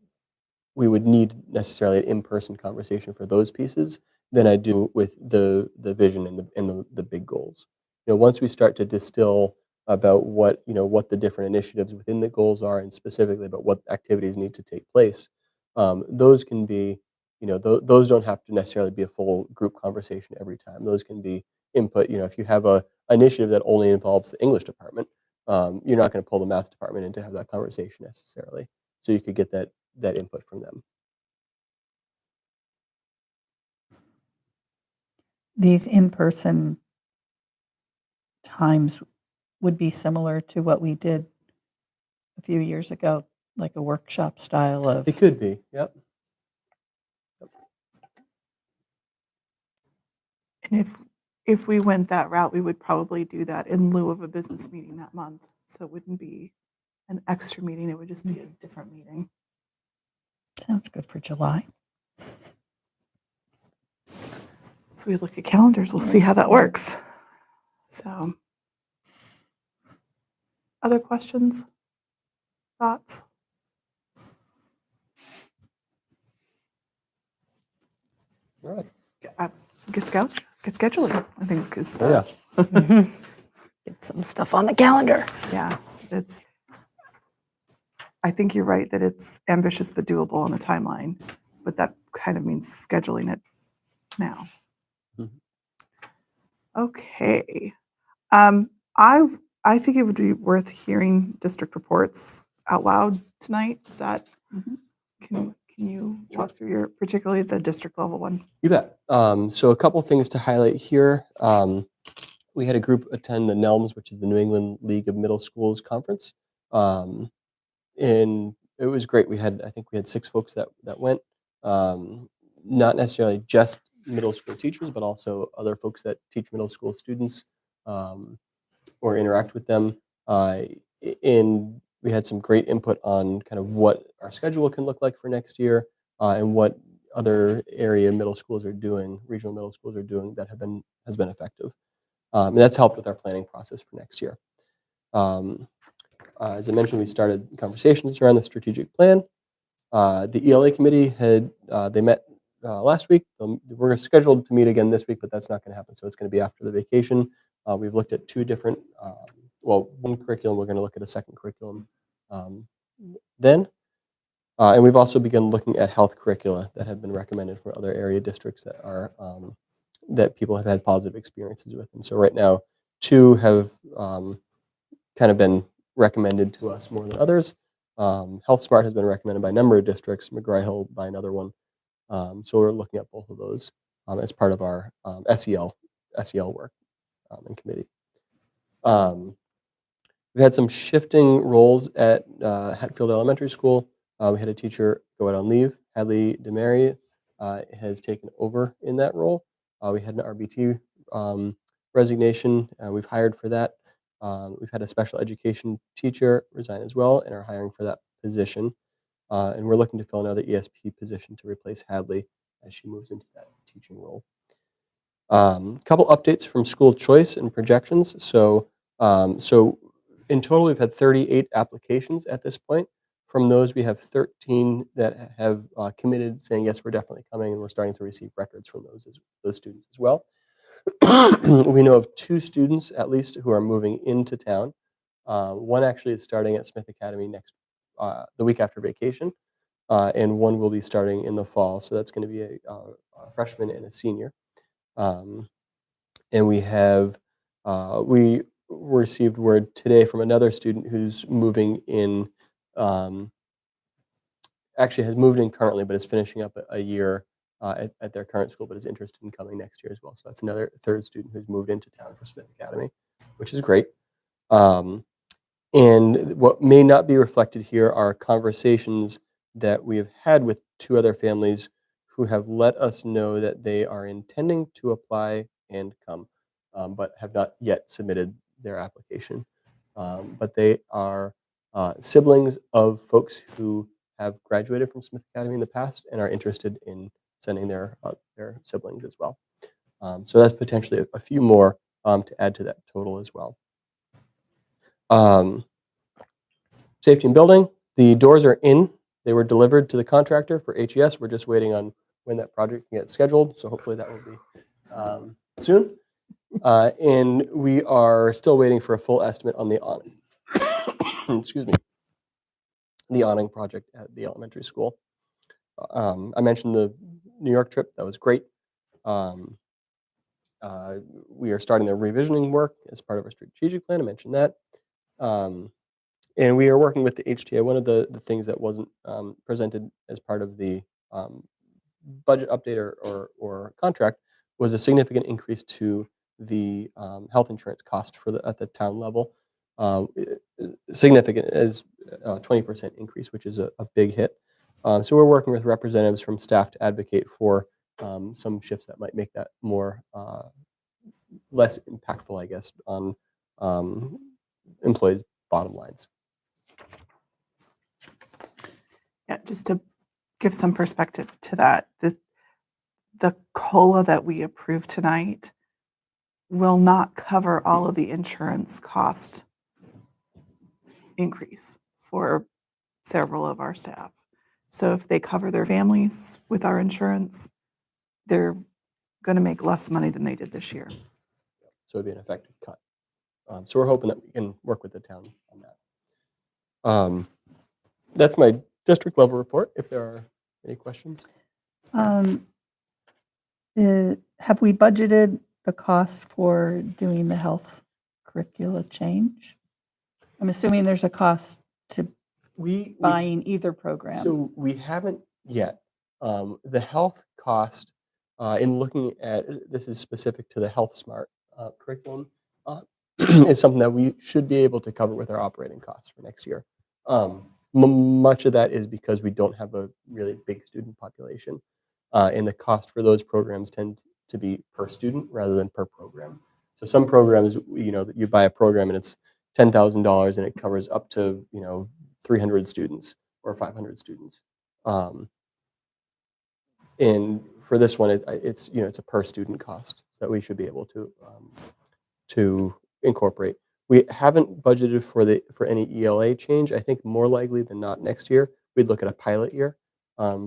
we would need necessarily an in-person conversation for those pieces than I do with the vision and the big goals. Once we start to distill about what the different initiatives within the goals are, and specifically about what activities need to take place, those can be, those don't have to necessarily be a full group conversation every time. Those can be input. If you have a initiative that only involves the English department, you're not going to pull the math department in to have that conversation necessarily. So you could get that input from them. These in-person times would be similar to what we did a few years ago, like a workshop style of. It could be, yep. and if we went that route, we would probably do that in lieu of a business meeting that month. So it wouldn't be an extra meeting, it would just be a different meeting. Sounds good for July. So we look at calendars, we'll see how that works. So, other questions? Thoughts? All right. Get scheduling, I think is the, Oh, yeah. Mhm. Get some stuff on the calendar. yeah, I think you're right that it's ambitious but doable on the timeline, but that kind of means scheduling it now. Mhm. Okay. I think it would be worth hearing district reports out loud tonight. Is that, can you walk through particularly the district level one? You bet. So a couple things to highlight here. We had a group attend the NELMS, which is the New England League of Middle Schools conference. And it was great. I think we had 6 folks that went. Not necessarily just middle school teachers, but also other folks that teach middle school students or interact with them. And we had some great input on kind of what our schedule can look like for next year and what other area middle schools are doing, regional middle schools are doing that has been effective. And that's helped with our planning process for next year. As I mentioned, we started conversations around the strategic plan. The ELA committee they met last week. We're scheduled to meet again this week, but that's not going to happen. So it's going to be after the vacation. We've looked at 2 different well, one curriculum. We're going to look at a second curriculum then. And we've also begun looking at health curricula that have been recommended for other area districts that are that people have had positive experiences with. And so right now, 2 have kind of been recommended to us more than others. Health Smart has been recommended by a number of districts, McGraw-Hill by another one. So we're looking at both of those as part of our SEL work and committee. We've had some shifting roles at Hatfield Elementary School. We had a teacher go out on leave. Hadley DeMary has taken over in that role. We had an RBT resignation. We've hired for that. We've had a special education teacher resign as well and are hiring for that position. And we're looking to fill another ESP position to replace Hadley as she moves into that teaching role. Couple updates from school choice and projections. So in total, we've had 38 applications at this point. From those, we have 13 that have committed, saying, yes, we're definitely coming, and we're starting to receive records from those students as well. We know of 2 students, at least, who are moving into town. One actually is starting at Smith Academy the week after vacation, and one will be starting in the fall. So that's going to be a freshman and a senior. And we received word today from another student who's moving in, actually has moved in currently, but is finishing up a year at their current school, but is interested in coming next year as well. So that's another 3rd student who's moved into town for Smith Academy, which is great. And what may not be reflected here are conversations that we have had with 2 other families who have let us know that they are intending to apply and come, but have not yet submitted their application. But they are siblings of folks who have graduated from Smith Academy in the past and are interested in sending their siblings as well. So that's potentially a few more to add to that total as well. Safety and building, the doors are in. They were delivered to the contractor for HES. We're just waiting on when that project can get scheduled. So hopefully that will be soon. And we are still waiting for a full estimate on the awning. Excuse me. The awning project at the elementary school. I mentioned the New York trip. That was great. We are starting the revisioning work as part of our strategic plan. I mentioned that. And we are working with the HTA. One of the things that wasn't presented as part of the budget update or contract was a significant increase to the health insurance cost at the town level. Significant as 20% increase, which is a big hit. So we're working with representatives from staff to advocate for some shifts that might make that less impactful, I guess, on employees' bottom lines. Yeah, just to give some perspective to that, the COLA that we approved tonight will not cover all of the insurance cost increase for several of our staff. So if they cover their families with our insurance, they're going to make less money than they did this year. So it'd be an effective cut. So we're hoping that we can work with the town on that. That's my district level report. If there are any questions. Have we budgeted the cost for doing the health curricula change? I'm assuming there's a cost to buying either program. So we haven't yet. The health cost, in looking at, this is specific to the Health Smart curriculum, is something that we should be able to cover with our operating costs for next year. Much of that is because we don't have a really big student population, and the cost for those programs tend to be per student rather than per program. So some programs, that you buy a program and it's $10,000 and it covers up to 300 students or 500 students. And for this one, it's a per student cost that we should be able to incorporate. We haven't budgeted for any ELA change. I think more likely than not next year we'd look at a pilot year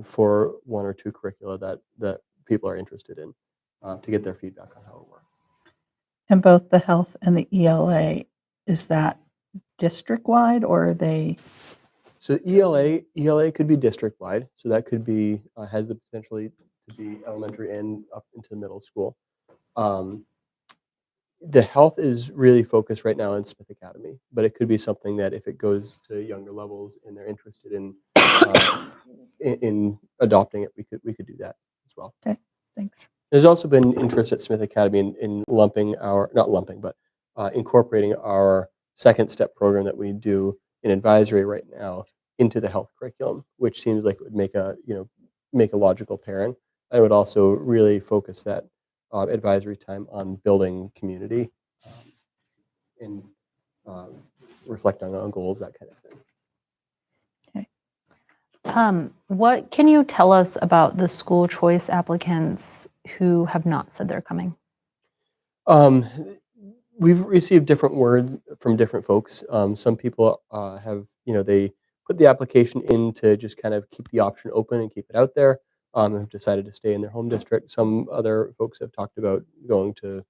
for 1 or 2 curricula that people are interested in to get their feedback on how it works. And both the health and the ELA is that district-wide or are they? So ELA could be district-wide, so that could be, has the potentially to be elementary and up into the middle school. The health is really focused right now in Smith Academy, but it could be something that if it goes to younger levels and they're interested in adopting it, we could do that as well. Okay, thanks. There's also been interest at Smith Academy in lumping our, not lumping, but incorporating our second step program that we do in advisory right now into the health curriculum, which seems like it would make a logical pairing. I would also really focus that advisory time on building community and reflecting on goals, that kind of thing. Okay. What can you tell us about the school choice applicants who have not said they're coming? We've received different word from different folks. Some people have, they put the application in to just kind of keep the option open and keep it out there. And have decided to stay in their home district. Some other folks have talked about going to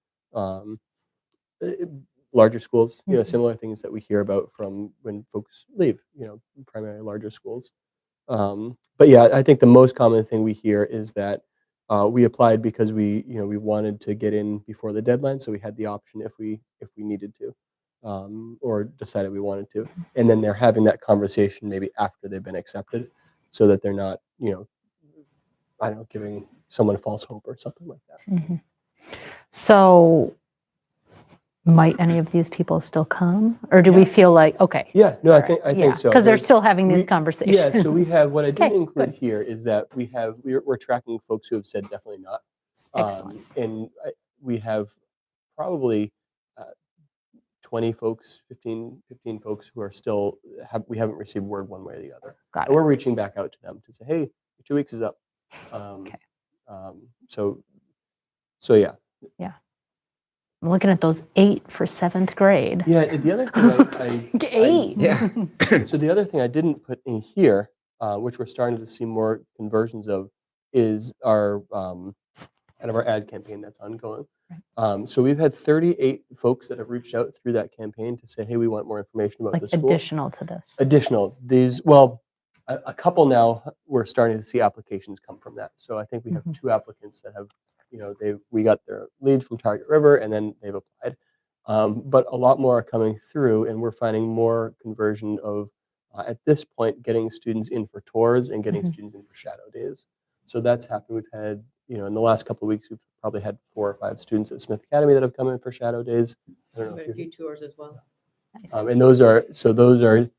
larger schools, similar things that we hear about from when folks leave, primarily larger schools. But yeah, I think the most common thing we hear is that we applied because we wanted to get in before the deadline, so we had the option if we needed to, or decided we wanted to, and then they're having that conversation maybe after they've been accepted, so that they're not, I don't know, giving someone false hope or something like that. Mm-hmm. So might any of these people still come, or do we feel like, okay? Yeah, no, I all right, think so. because they're There's- still having these we- conversations. Yeah, so we have, what I didn't Okay, include good. here is that we're tracking folks who have said definitely not. Excellent. And we have probably 20 folks, 15 folks who are still, we haven't received word one way or the other. Got And it. we're reaching back out to them to say, hey, 2 weeks is up. Okay. So yeah. I'm looking at those 8 for 7th grade. Yeah, the other thing 8. Yeah. So the other thing I didn't put in here, which we're starting to see more conversions of, is our kind of our ad campaign that's ongoing. So we've had 38 folks that have reached out through that campaign to say, hey, we want more information about Like the school. additional to this. Additional. A couple now, we're starting to see applications come from that. So I think we have 2 applicants that have, we got their lead from Target River and then they've applied. But a lot more are coming through, and we're finding more conversion of, at this point, getting students in for tours and getting students in for shadow days. So that's happened. We've had, in the last couple of weeks, we've probably had 4 or 5 students at Smith Academy that have come in for shadow days. I don't know if A few tours as well. Nice. and those are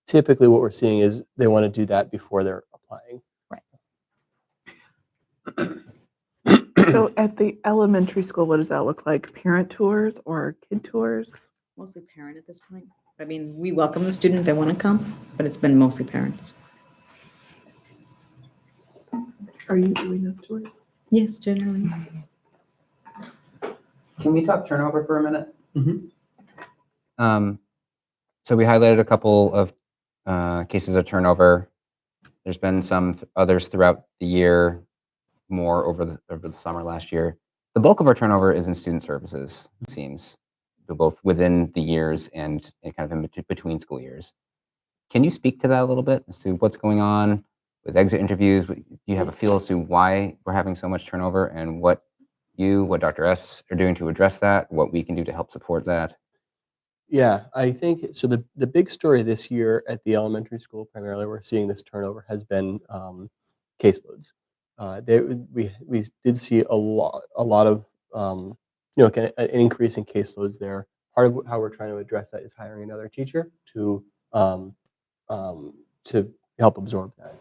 typically what we're seeing is they want to do that before they're applying. So at the elementary school, what does that look like? Parent tours or kid tours? Mostly parent at this point. I mean, we welcome the students that want to come, but it's been mostly parents. Are you doing those tours? Yes, generally. Can we talk turnover for a minute? So we highlighted a couple of cases of turnover. There's been some others throughout the year, more over the summer last year. The bulk of our turnover is in student services, it seems, both within the years and kind of in between school years. Can you speak to that a little bit as to what's going on with exit interviews? Do you have a feel as to why we're having so much turnover, and what Dr. S are doing to address that, what we can do to help support that? Yeah, I think so. The big story this year at the elementary school, primarily, we're seeing this turnover has been caseloads. We did see a lot of kind of an increase in caseloads there. Part of how we're trying to address that is hiring another teacher to help absorb that,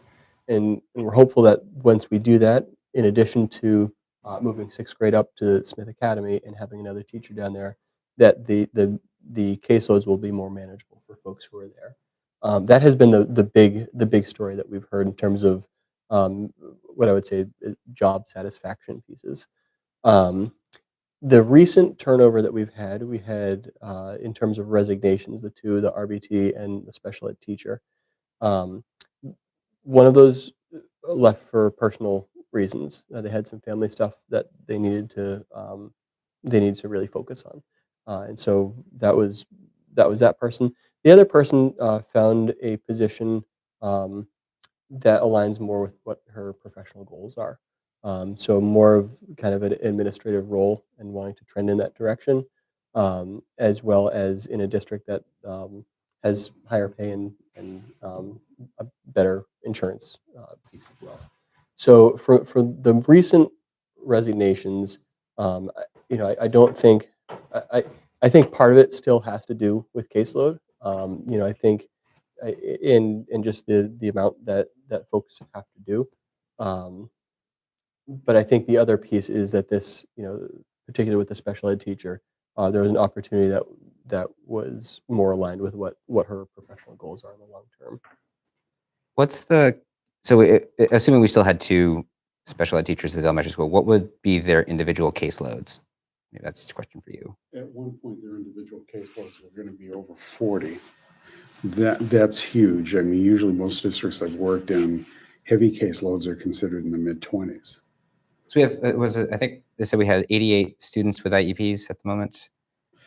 and we're hopeful that once we do that, in addition to moving 6th grade up to Smith Academy and having another teacher down there, that the caseloads will be more manageable for folks who are there. That has been the big story that we've heard in terms of what I would say job satisfaction pieces. The recent turnover that we had in terms of resignations, the RBT and the special ed teacher. One of those left for personal reasons. They had some family stuff that they needed to really focus on. And so that was that person. The other person found a position that aligns more with what her professional goals are. So more of kind of an administrative role and wanting to trend in that direction, as well as in a district that has higher pay and a better insurance piece as well. So for the recent resignations, I don't think I think part of it still has to do with caseload. I think in just the amount that folks have to do. Um, but I think the other piece is that this, particularly with the special ed teacher, there was an opportunity that was more aligned with what her professional goals are in the long term. What's the so assuming we still had two special ed teachers at the elementary school, what would be their individual caseloads? Maybe that's just a question for you. At one point, their individual caseloads were going to be over 40. That's huge. I mean, usually most districts I've worked in, heavy caseloads are considered in the mid-20s. So we have I think they said we had 88 students with IEPs at the moment,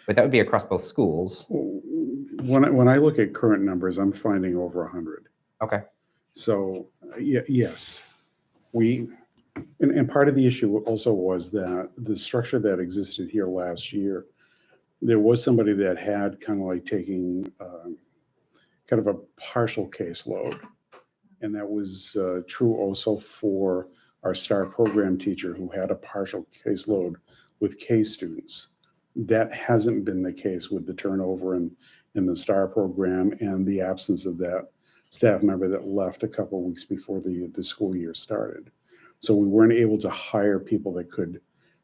but that would be across both schools. When I look at current numbers, I'm finding over 100. Okay. So yes, and part of the issue also was that the structure that existed here last year, there was somebody that had kind of like taking kind of a partial caseload. And that was true also for our STAR program teacher who had a partial caseload with K students. That hasn't been the case with the turnover in the STAR program and the absence of that staff member that left a couple of weeks before the school year started. So we weren't able to hire people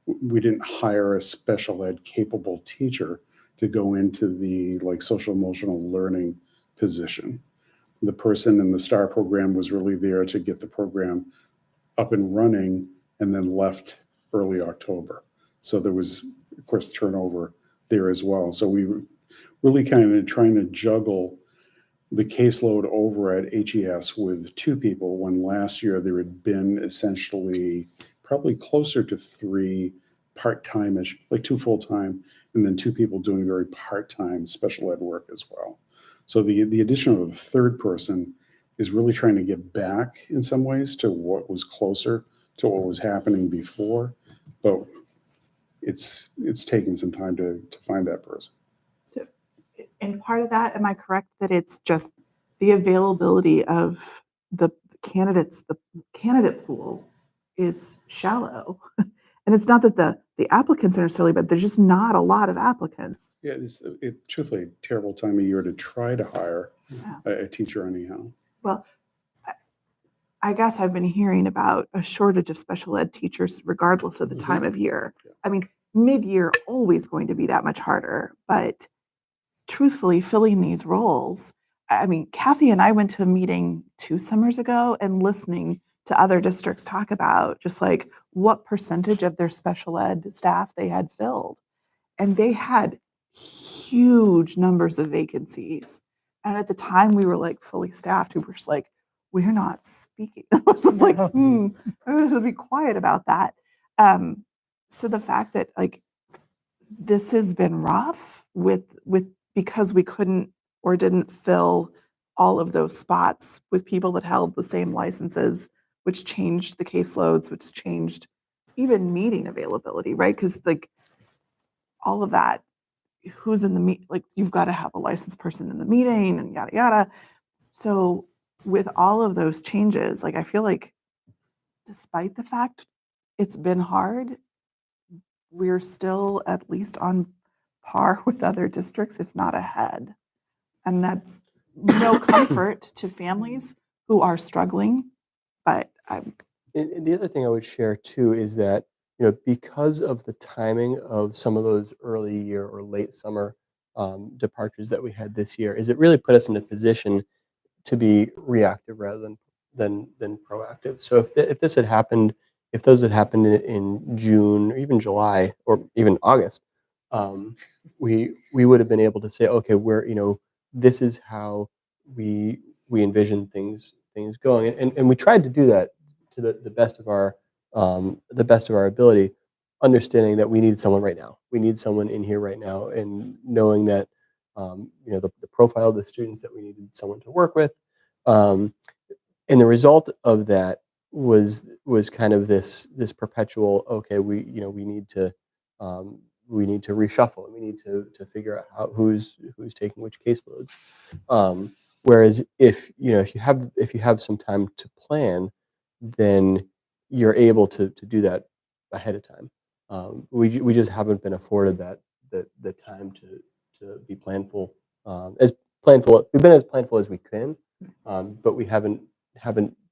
we didn't hire a special ed capable teacher to go into the like social emotional learning position. The person in the STAR program was really there to get the program up and running and then left early October. So there was, of course, turnover there as well. So we were really kind of trying to juggle the caseload over at HES with two people when last year there had been essentially probably closer to 3 part-time-ish, like 2 full-time, and then 2 people doing very part-time special ed work as well. So the addition of a third person is really trying to get back in some ways to what was closer to what was happening before, but it's taking some time to find that person. And part of that, am I correct that it's just the availability of the candidates, the candidate pool is shallow? And it's not that the applicants are necessarily, but there's just not a lot of applicants. Yeah, it's truthfully a terrible time of year to try to hire Yeah. a teacher anyhow. Well, I guess I've been hearing about a shortage of special ed teachers regardless of the time of year. Yeah. I mean, mid-year always going to be that much harder, but truthfully filling these roles, I mean, Kathy and I went to a meeting 2 summers ago and listening to other districts talk about just like what percentage of their special ed staff they had filled. And they had huge numbers of vacancies. And at the time we were like fully staffed, we were just like, we're not speaking. I was just like, I'm going to be quiet about that. So the fact that like this has been rough with because we couldn't or didn't fill all of those spots with people that held the same licenses, which changed the caseloads, which changed even meeting availability, right? Because like all of that, who's in the meet, like you've got to have a licensed person in the meeting and yada yada. So with all of those changes, like I feel like despite the fact it's been hard, we're still at least on par with other districts, if not ahead. And that's no comfort to families who are struggling. But And the other thing I would share too is that because of the timing of some of those early year or late summer departures that we had this year, is it really put us in a position to be reactive rather than proactive. So if this had happened, if those had happened in June or even July or even August, we would have been able to say, okay, this is how we envision things going, and we tried to do that to the best of our ability, understanding that we need someone right now. We need someone in here right now, and knowing that the profile of the students that we needed someone to work with. And the result of that was kind of this perpetual, okay, we need to reshuffle, and we need to figure out who's taking which caseloads. Whereas if you have some time to plan, then you're able to do that ahead of time. We just haven't been afforded the time to be planful, as planful. We've been as planful as we can, but we haven't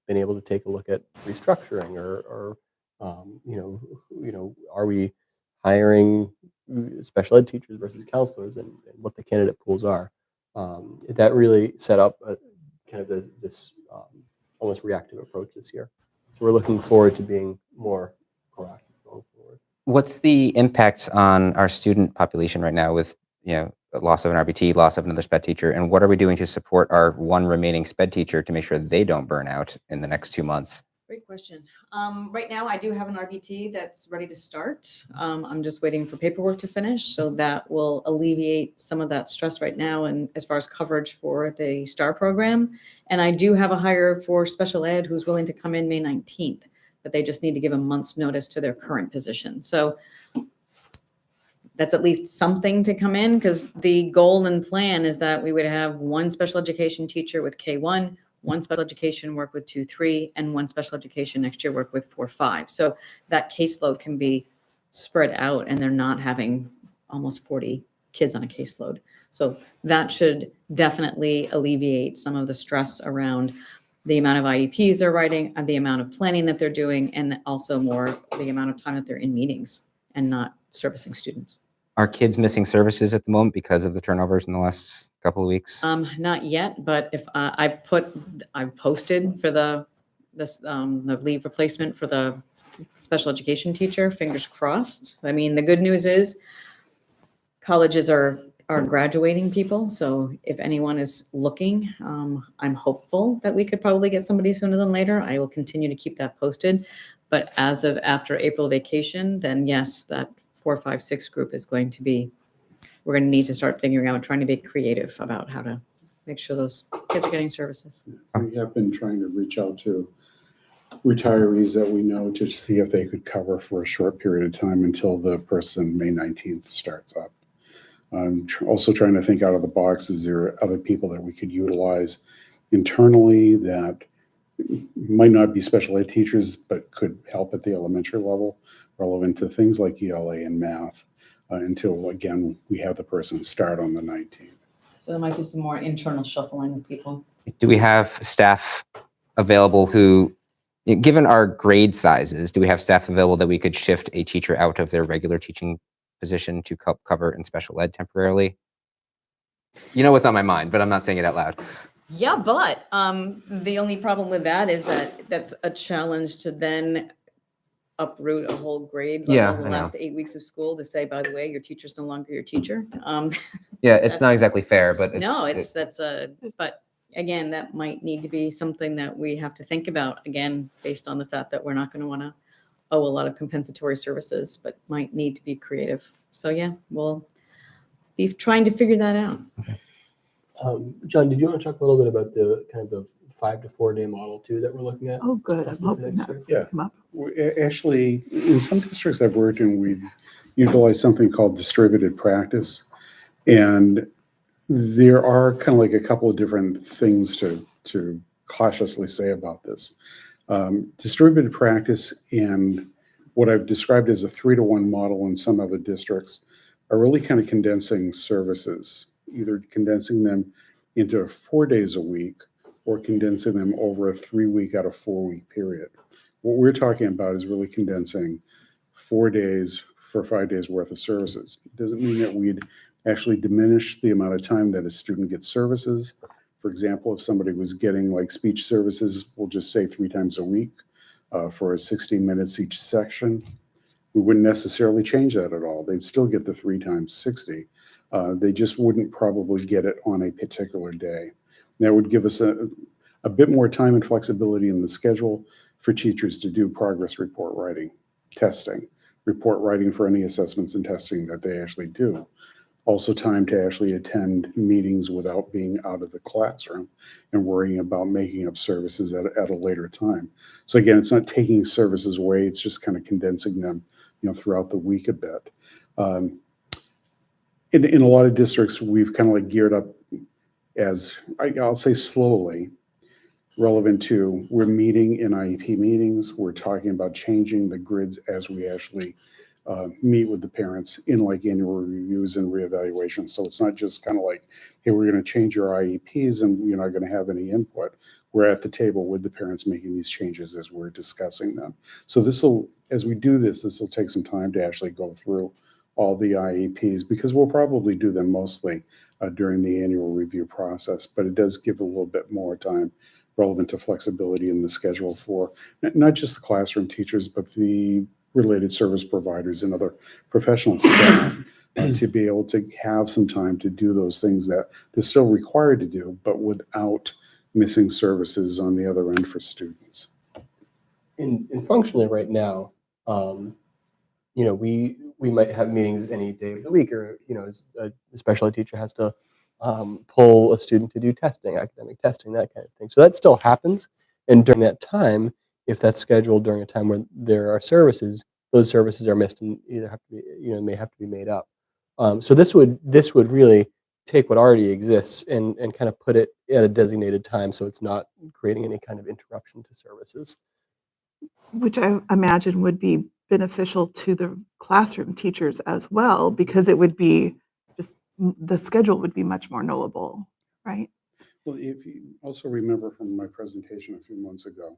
been able to take a look at restructuring or are we hiring special ed teachers versus counselors, and what the candidate pools are. That really set up kind of this almost reactive approach this year. So we're looking forward to being more proactive going forward. What's the impact on our student population right now with, the loss of an RBT, loss of another SPED teacher, and what are we doing to support our one remaining SPED teacher to make sure they don't burn out in the next 2 months? Great question. Right now, I do have an RBT that's ready to start. I'm just waiting for paperwork to finish, so that will alleviate some of that stress right now, and as far as coverage for the STAR program. And I do have a hire for special ed who's willing to come in May 19th, but they just need to give a month's notice to their current position. So that's at least something to come in, because the goal and plan is that we would have one special education teacher with K1, one special education work with 2-3, and one special education next year work with 4-5. So that caseload can be spread out, and they're not having almost 40 kids on a caseload. So that should definitely alleviate some of the stress around the amount of IEPs they're writing, and the amount of planning that they're doing, and also more the amount of time that they're in meetings and not servicing students. Are kids missing services at the moment because of the turnovers in the last couple of weeks? Not yet, but if I've posted for the leave replacement for the special education teacher, fingers crossed. I mean, the good news is colleges are graduating people. So if anyone is looking, I'm hopeful that we could probably get somebody sooner than later. I will continue to keep that posted. But as of after April vacation, then yes, that 4, 5, 6 group is going to be, we're going to need to start figuring out, trying to be creative about how to make sure those kids are getting services. We have been trying to reach out to retirees that we know to see if they could cover for a short period of time until the person May 19th starts up. I'm also trying to think out of the box. Is there other people that we could utilize internally that might not be special ed teachers, but could help at the elementary level, relevant to things like ELA and math, until, again, we have the person start on the 19th. So there might be some more internal shuffling of people. Do we have staff available who, given our grade sizes, do we have staff available that we could shift a teacher out of their regular teaching position to cover in special ed temporarily? You know what's on my mind, but I'm not saying it out loud. Yeah, but the only problem with that is that that's a challenge to then uproot a whole grade level Yeah, the I last know. 8 weeks of school to say, by the way, your teacher's no longer your teacher. Yeah, it's not That's- exactly fair, but but again, that might need to be something that we have to think about, again, based on the fact that we're not going to want to owe a lot of compensatory services, but might need to be creative. So yeah, we'll be trying to figure that out. John, did you want to talk a little bit about the kind of the 5 to 4 day model too that we're looking at? Oh, good. I'm Possibly hoping next that's year? going to come up. Actually, in some districts I've worked in, we've utilized something called distributed practice. And there are kind of like a couple of different things to cautiously say about this. Distributed practice and what I've described as a 3-to-1 model in some other districts are really kind of condensing services, either condensing them into 4 days a week or condensing them over a 3-week out of 4-week period. What we're talking about is really condensing 4 days for 5 days worth of services. It doesn't mean that we'd actually diminish the amount of time that a student gets services. For example, if somebody was getting like speech services, we'll just say 3 times a week for 16 minutes each section. We wouldn't necessarily change that at all. They'd still get the 3 times 60. They just wouldn't probably get it on a particular day. That would give us a bit more time and flexibility in the schedule for teachers to do progress report writing, testing, report writing for any assessments and testing that they actually do. Also time to actually attend meetings without being out of the classroom and worrying about making up services at a later time. So again, it's not taking services away, it's just kind of condensing them, throughout the week a bit. In a lot of districts, we've kind of like geared up as, I'll say slowly, relevant to, we're meeting in IEP meetings, we're talking about changing the grids as we actually meet with the parents in like annual reviews and reevaluations. So it's not just kind of like, hey, we're going to change your IEPs and you're not going to have any input. We're at the table with the parents making these changes as we're discussing them. So as we do this will take some time to actually go through all the IEPs, because we'll probably do them mostly during the annual review process, but it does give a little bit more time relevant to flexibility in the schedule for not just the classroom teachers, but the related service providers and other professional staff to be able to have some time to do those things that they're still required to do, but without missing services on the other end for students. And functionally right now, we might have meetings any day of the week, or a special ed teacher has to pull a student to do testing, academic testing, that kind of thing. So that still happens, and during that time, if that's scheduled during a time when there are services, those services are missed and either have to be, may have to be made up. So this would really take what already exists and kind of put it at a designated time, so it's not creating any kind of interruption to services. Which I imagine would be beneficial to the classroom teachers as well, because it would be just, the schedule would be much more knowable, right? Well, if you also remember from my presentation a few months ago,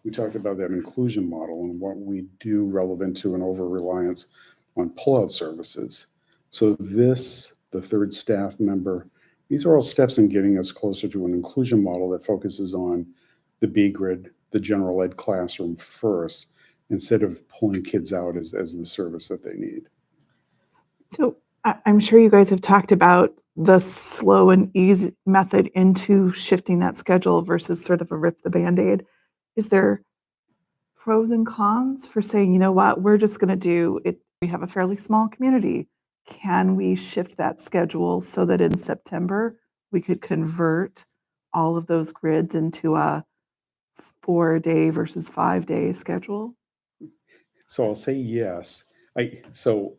we talked about that inclusion model and what we do relevant to an over-reliance on pullout services. So the third staff member, these are all steps in getting us closer to an inclusion model that focuses on the B grid, the general ed classroom first, instead of pulling kids out as the service that they need. So I'm sure you guys have talked about the slow and easy method into shifting that schedule versus sort of a rip the Band-Aid. Is there pros and cons for saying, you know what, we're just going to do it? We have a fairly small community. Can we shift that schedule so that in September we could convert all of those grids into a 4-day versus 5-day schedule? So I'll say yes. So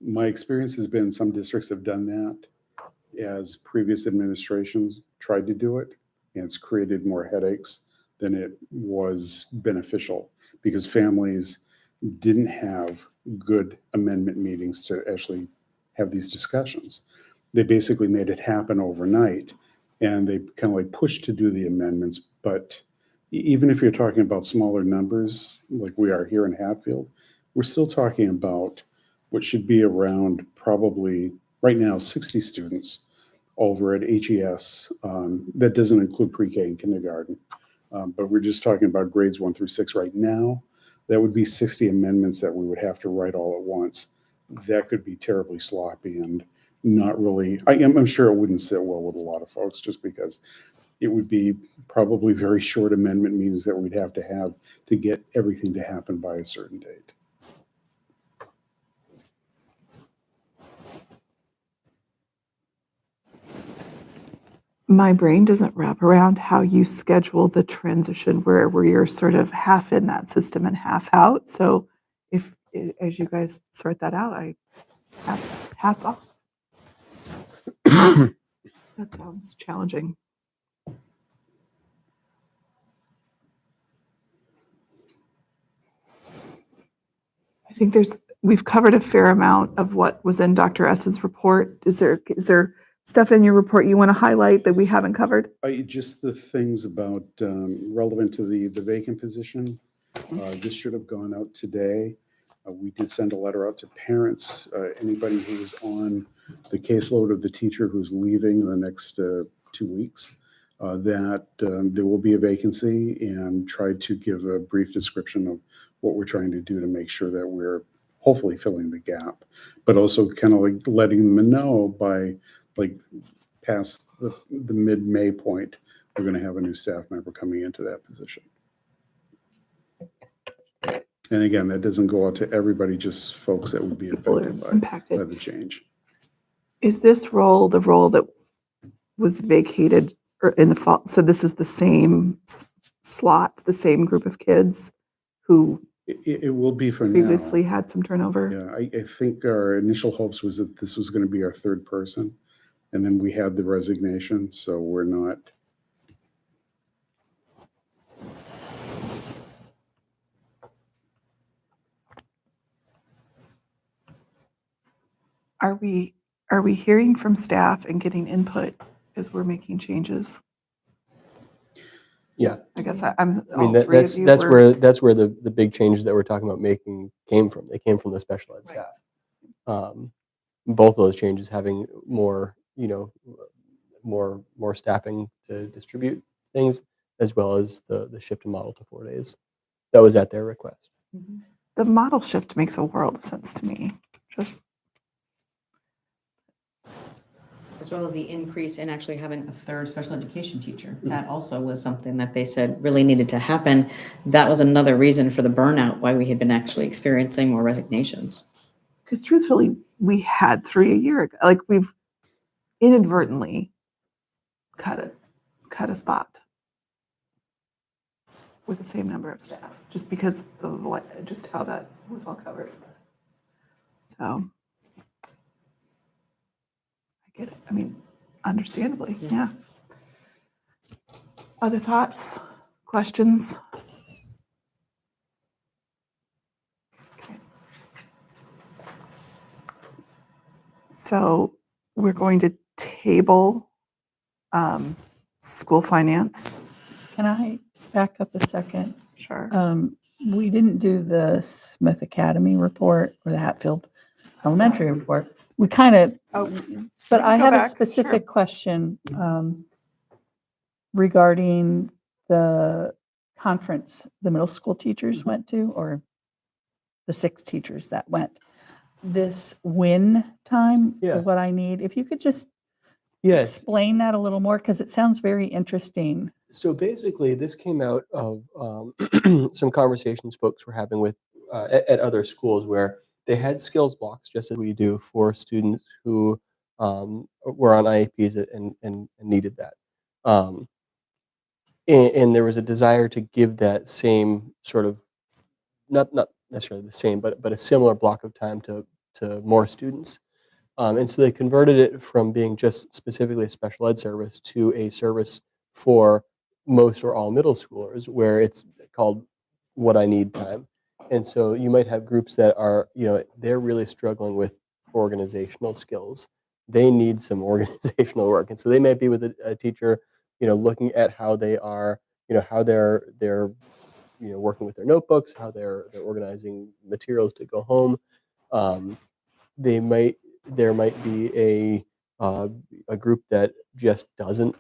my experience has been some districts have done that as previous administrations tried to do it, and it's created more headaches than it was beneficial, because families didn't have good amendment meetings to actually have these discussions. They basically made it happen overnight, and they kind of like pushed to do the amendments. But even if you're talking about smaller numbers, like we are here in Hatfield, we're still talking about what should be around probably right now 60 students over at HES. That doesn't include pre-K and kindergarten, but we're just talking about grades 1 through 6 right now. That would be 60 amendments that we would have to write all at once. That could be terribly sloppy and not really, I'm sure it wouldn't sit well with a lot of folks, just because it would be probably very short amendment meetings that we'd have to get everything to happen by a certain date. My brain doesn't wrap around how you schedule the transition where you're sort of half in that system and half out. So if, as you guys sort that out, hats off. That sounds challenging. I think we've covered a fair amount of what was in Dr. S's report. Is there stuff in your report you want to highlight that we haven't covered? Just the things about relevant to the vacant position. This should have gone out today. We did send a letter out to parents, anybody who's on the caseload of the teacher who's leaving in the next 2 weeks, that there will be a vacancy, and tried to give a brief description of what we're trying to do to make sure that we're hopefully filling the gap, but also kind of like letting them know by like past the mid-May point, we're going to have a new staff member coming into that position. And again, that doesn't go out to everybody, just folks that would be People are affected by impacted. the change. Is this role the role that was vacated in the fall? So this is the same slot, the same group of kids who It will be for now. previously had some turnover? Yeah, I think our initial hopes was that this was going to be our third person, and then we had the resignation, so we're not. Are we hearing from staff and getting input as we're making changes? Yeah. I guess I'm. I mean, all that, three of that's you that's were- where the big changes that we're talking about making came from. They came from the special ed staff. Both of those changes having more, more staffing to distribute things, as well as the shift in model to 4 days. That was at their request. The model shift makes a world of sense to me. Just As well as the increase in actually having a third special education teacher. That also was something that they said really needed to happen. That was another reason for the burnout, why we had been actually experiencing more resignations. because truthfully, we had 3 a year ago. Like we've inadvertently cut a spot with the same number of staff, just because of just how that was all covered. So I get it. I mean, understandably, yeah. Other thoughts, questions? Okay. So we're going to table school finance. Can I back up a second? Sure. We didn't do the Smith Academy report or the Hatfield Elementary report. We kind of, Oh, but can I go have a back, specific question regarding the conference the middle school teachers went to, or the 6 teachers that went. This win time Yeah. is what I need. If you could just Yes. explain that a little more, because it sounds very interesting. So basically, this came out of some conversations folks were having with at other schools where they had skills blocks, just as we do for students who were on IEPs and needed that. And there was a desire to give that same sort of not necessarily the same, but a similar block of time to more students. And so they converted it from being just specifically a special ed service to a service for most or all middle schoolers, where it's called What I Need Time. And so you might have groups that are, they're really struggling with organizational skills. They need some organizational work. And so they might be with a teacher, looking at how they are, how they're working with their notebooks, how they're organizing materials to go home. There might be a group that just doesn't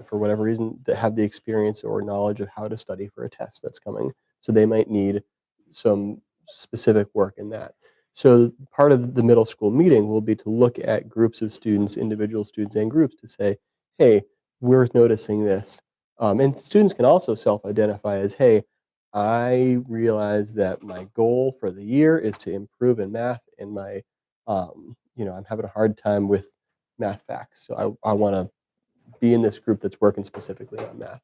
for whatever reason have the experience or knowledge of how to study for a test that's coming. So they might need some specific work in that. So part of the middle school meeting will be to look at groups of students, individual students and groups, to say, hey, we're noticing this. And students can also self-identify as, hey, I realize that my goal for the year is to improve in math, and I'm having a hard time with math facts. So I want to be in this group that's working specifically on math.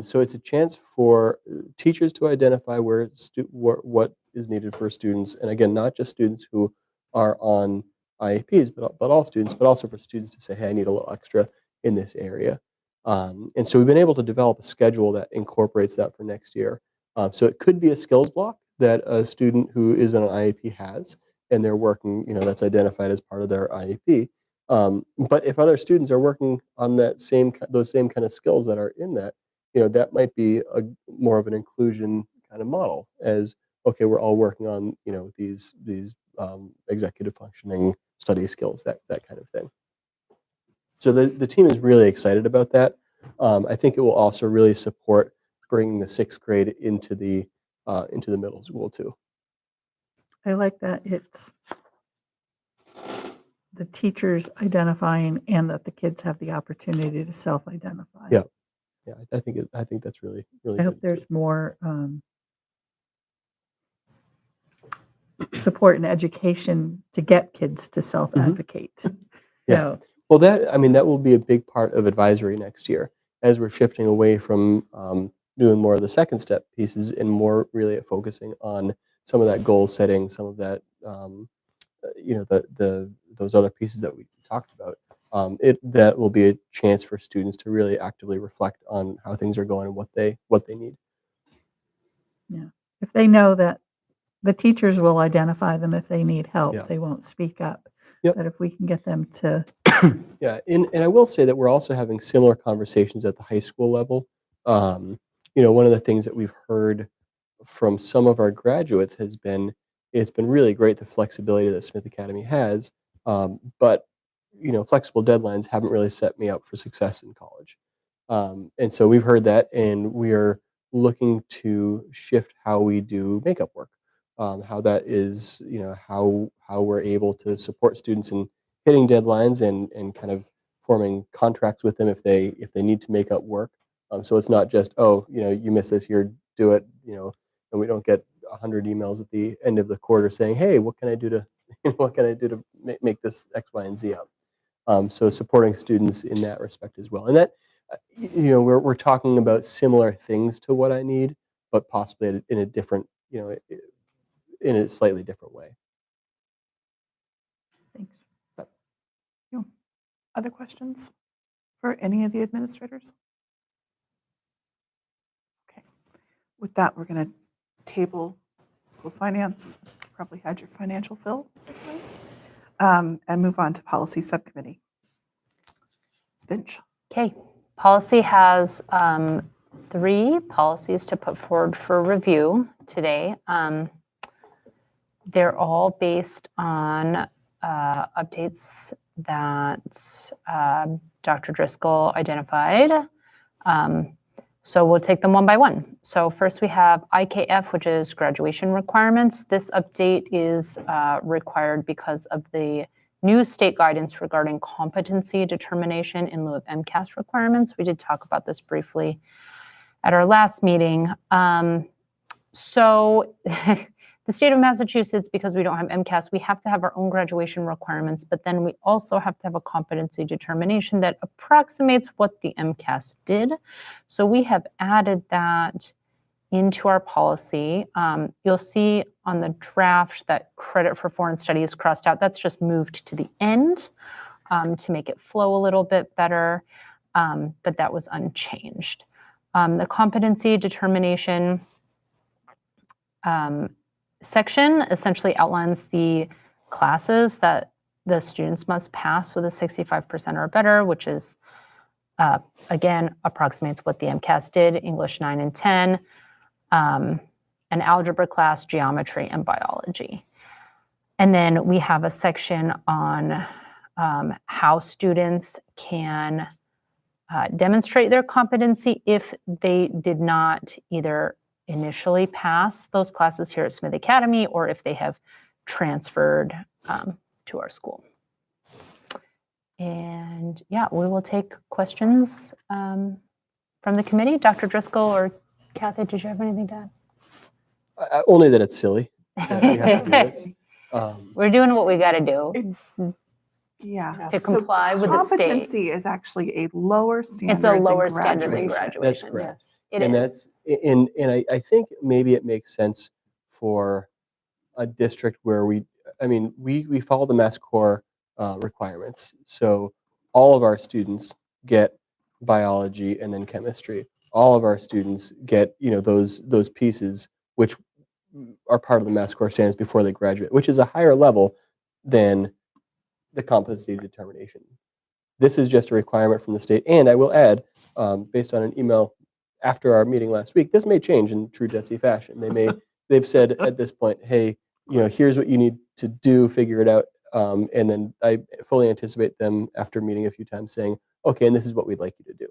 So it's a chance for teachers to identify what is needed for students, and again, not just students who are on IEPs, but all students, but also for students to say, hey, I need a little extra in this area. And so we've been able to develop a schedule that incorporates that for next year. So it could be a skills block that a student who is on an IEP has, and they're working, that's identified as part of their IEP. But if other students are working on those same kind of skills that are in that, that might be more of an inclusion kind of model, as okay, we're all working on these executive functioning study skills, that kind of thing. So the team is really excited about that. I think it will also really support bringing the 6th grade into the middle school too. I like that it's the teachers identifying and that the kids have the opportunity to self-identify. Yeah. Yeah, I think that's really I hope good. there's more support and education to get kids to self-advocate. Yeah. So, Well, that will be a big part of advisory next year as we're shifting away from doing more of the second step pieces and more really focusing on some of that goal setting, some of that, those other pieces that we talked about. That will be a chance for students to really actively reflect on how things are going and what they need. yeah, if they know that the teachers will identify them if they need help, Yeah. they won't speak up. Yep. But if we can get them to, Yeah, and I will say that we're also having similar conversations at the high school level. One of the things that we've heard from some of our graduates has been it's been really great the flexibility that Smith Academy has, but flexible deadlines haven't really set me up for success in college. And so we've heard that, and we are looking to shift how we do makeup work, how that is, how we're able to support students in hitting deadlines and kind of forming contracts with them if they need to make up work. So it's not just, oh, you missed this year, do it, and we don't get 100 emails at the end of the quarter saying, hey, what can I do to what can I do to make this X, Y, and Z up? So supporting students in that respect as well, and that we're talking about similar things to what I need, but possibly in a different, in a slightly different way. thanks. Other questions for any of the administrators? Okay. With that, we're going to table school finance. Probably had your financial fill for tonight. And move on to policy subcommittee. Spinch. Okay, policy has 3 policies to put forward for review today. They're all based on updates that Dr. Driscoll identified. So we'll take them one by one. So first we have IKF, which is graduation requirements. This update is required because of the new state guidance regarding competency determination in lieu of MCAS requirements. We did talk about this briefly at our last meeting. So the state of Massachusetts, because we don't have MCAS, we have to have our own graduation requirements, but then we also have to have a competency determination that approximates what the MCAS did. So we have added that into our policy. You'll see on the draft that credit for foreign studies crossed out. That's just moved to the end to make it flow a little bit better, but that was unchanged. The competency determination section essentially outlines the classes that the students must pass with a 65% or better, which is, again, approximates what the MCAS did, English 9 and 10, an algebra class, geometry, and biology. And then we have a section on how students can demonstrate their competency if they did not either initially pass those classes here at Smith Academy or if they have transferred to our school. And yeah, we will take questions from the committee. Dr. Driscoll or Kathy, did you have anything to add? Only that it's silly. That we have to do this. We're doing what we got to do. Yeah. To comply with the state. Competency is actually a lower standard. It's a lower than standard than graduation. graduation. That's correct. Yes, it and is. that's I think maybe it makes sense for a district where we follow the Mass Core requirements. So all of our students get biology and then chemistry. All of our students get those pieces which are part of the Mass Core standards before they graduate, which is a higher level than the competency determination. This is just a requirement from the state. And I will add, based on an email after our meeting last week, this may change in true DESE fashion. They've said at this point, hey, here's what you need to do, figure it out. And then I fully anticipate them after meeting a few times saying, okay, and this is what we'd like you to do.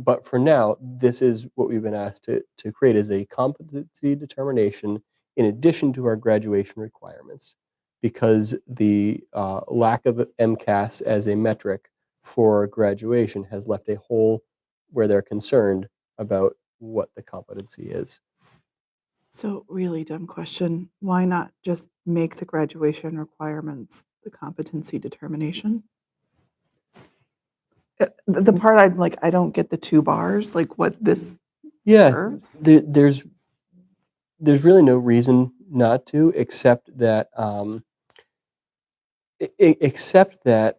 But for now, this is what we've been asked to create as a competency determination in addition to our graduation requirements, because the lack of MCAS as a metric for graduation has left a hole where they're concerned about what the competency is. So really dumb question. Why not just make the graduation requirements the competency determination? The part I'm like, I don't get the 2 bars, like what this Yeah, serves. there's really no reason not to, except that except that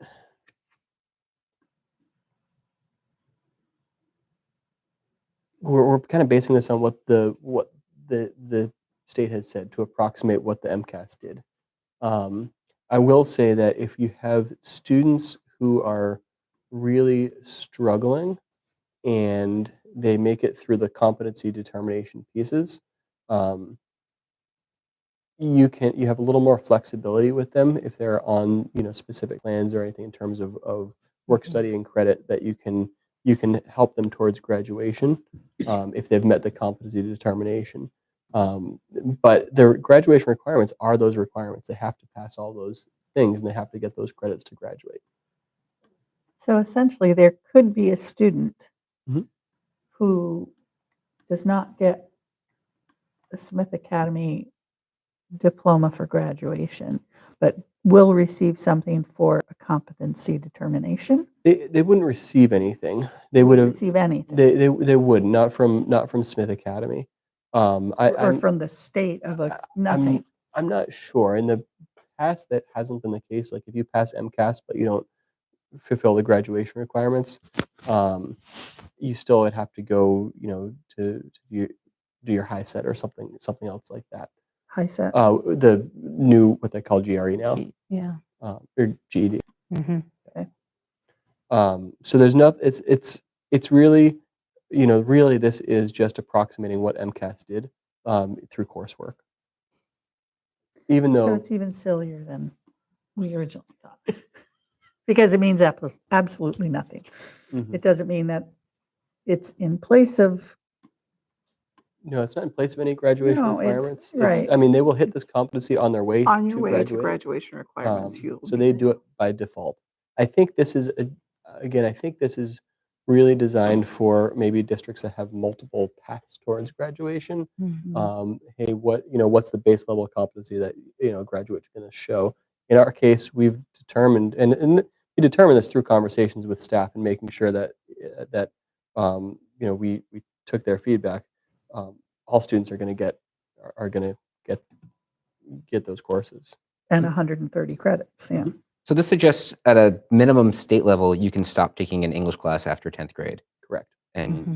we're kind of basing this on what the state has said to approximate what the MCAS did. I will say that if you have students who are really struggling and they make it through the competency determination pieces, um, you have a little more flexibility with them if they're on specific plans or anything in terms of work Mhm. study and credit that you can help them towards graduation if they've met the competency determination. But their graduation requirements are those requirements. They have to pass all those things and they have to get those credits to graduate. So essentially, there could be a student Mhm. who does not get a Smith Academy diploma for graduation, but will receive something for a competency determination. They wouldn't receive anything. They would Won't have. receive anything, They would not from Smith Academy. or from the state of a nothing. I'm not sure. In the past, that hasn't been the case. Like if you pass MCAS but you don't fulfill the graduation requirements, you still would have to go, do your high set or something else like that. High set. The new what they call GRE now, Yeah. or GED. Hmm. So there's not. It's really, really this is just approximating what MCAS did through coursework. Even So though it's even sillier than we originally thought. Because it means absolutely nothing. Mhm. It doesn't mean that it's in place of, no, it's not in place of any graduation No, it's- requirements. right. I mean, they will hit this competency on their way On your to way to graduate. graduation requirements, you will So be they do it by default. I think this is again. I think this is really designed for maybe districts that have multiple paths towards graduation. Hey, what's the base level of competency that a graduate's going to show? In our case, we've determined, and we determined this through conversations with staff and making sure that we took their feedback. All students are going to get those courses. and 130 credits, yeah. Mhm. So this suggests at a minimum state level, you can stop taking an English class after 10th grade. Correct. And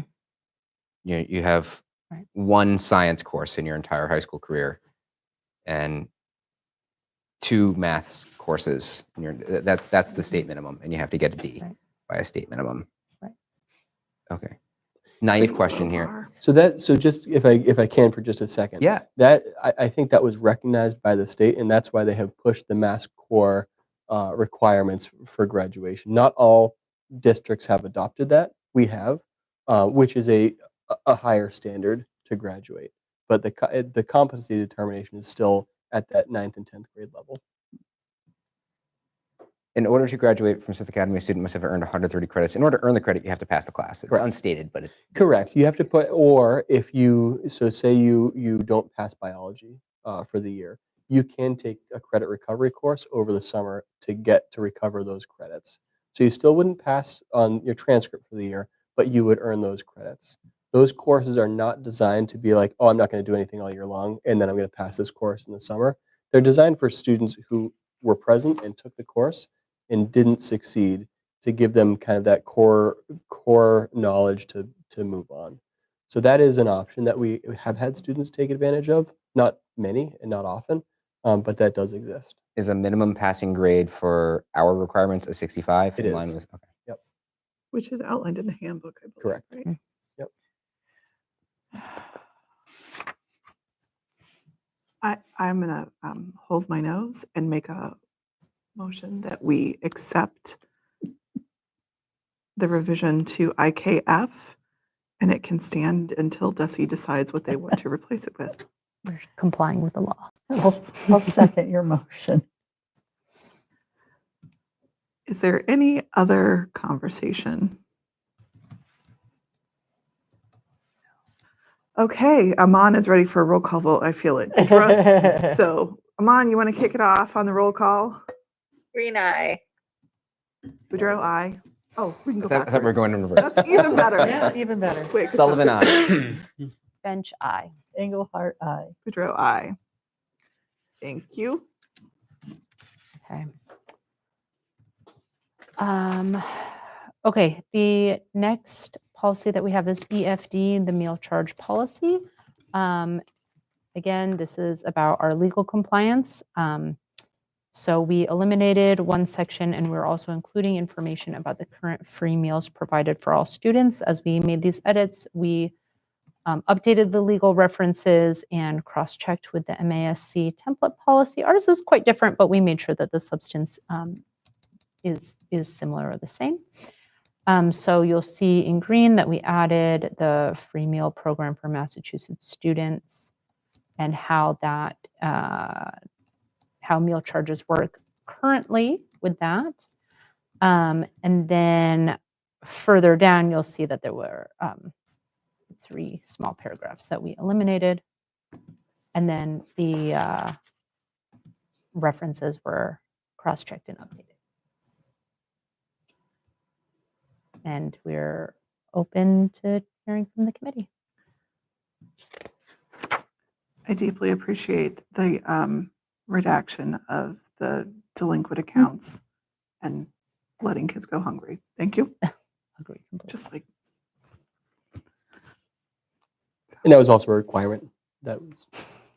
Mhm. you have Right. one science course in your entire high school career and 2 maths courses. That's the state minimum, and you have to get a D Right. by a state minimum. Right. Okay. Naive pretty question low here. bar. So just if I can for just a second, Yeah. that I think that was recognized by the state, and that's why they have pushed the Mass Core requirements for graduation. Not all districts have adopted that. We have, which is a higher standard to graduate, but the competency determination is still at that 9th and 10th grade level. In order to graduate from Smith Academy, a student must have earned 130 credits. In order to earn the credit, you have to pass the class. It's Correct. unstated, but Correct. You have to put, or if say you don't pass biology for the year, you can take a credit recovery course over the summer to recover those credits. So you still wouldn't pass on your transcript for the year, but you would earn those credits. Those courses are not designed to be like, oh, I'm not going to do anything all year long, and then I'm going to pass this course in the summer. They're designed for students who were present and took the course and didn't succeed, to give them kind of that core knowledge to move on. So that is an option that we have had students take advantage of. Not many and not often, but that does exist. is a minimum passing grade for our requirements a 65? It in line is. with okay. Which is outlined in the handbook, I believe, Correct. right? Yep. I'm going to hold my nose and make a motion that we accept the revision to IKF, and it can stand until DESE decides what they want to replace it with. We're complying with the law. I'll second your motion. Is there any other conversation? Okay, Aman is ready for a roll call vote. I feel it. Dra- So, Aman, you want to kick it off on the roll call? Green eye. Boudreaux, aye. Oh, we can go I thought we were backwards. going in reverse. That's even better. Yeah, even better. Wait, Sullivan, aye. Bench I. Engelhardt, aye. Boudreaux, aye. Thank you. Okay. Okay, the next policy that we have is EFD, the meal charge policy. Again, this is about our legal compliance. So we eliminated one section and we're also including information about the current free meals provided for all students. As we made these edits, we updated the legal references and cross-checked with the MASC template policy. Ours is quite different, but we made sure that the substance is similar or the same. So you'll see in green that we added the free meal program for Massachusetts students and how that how meal charges work currently with that. And then further down, you'll see that there were 3 small paragraphs that we eliminated. And then the references were cross-checked and updated. And we're open to hearing from the committee. I deeply appreciate the redaction of the delinquent accounts and letting kids go hungry. Thank you. Agreed completely. Just like, And that was also a requirement. That was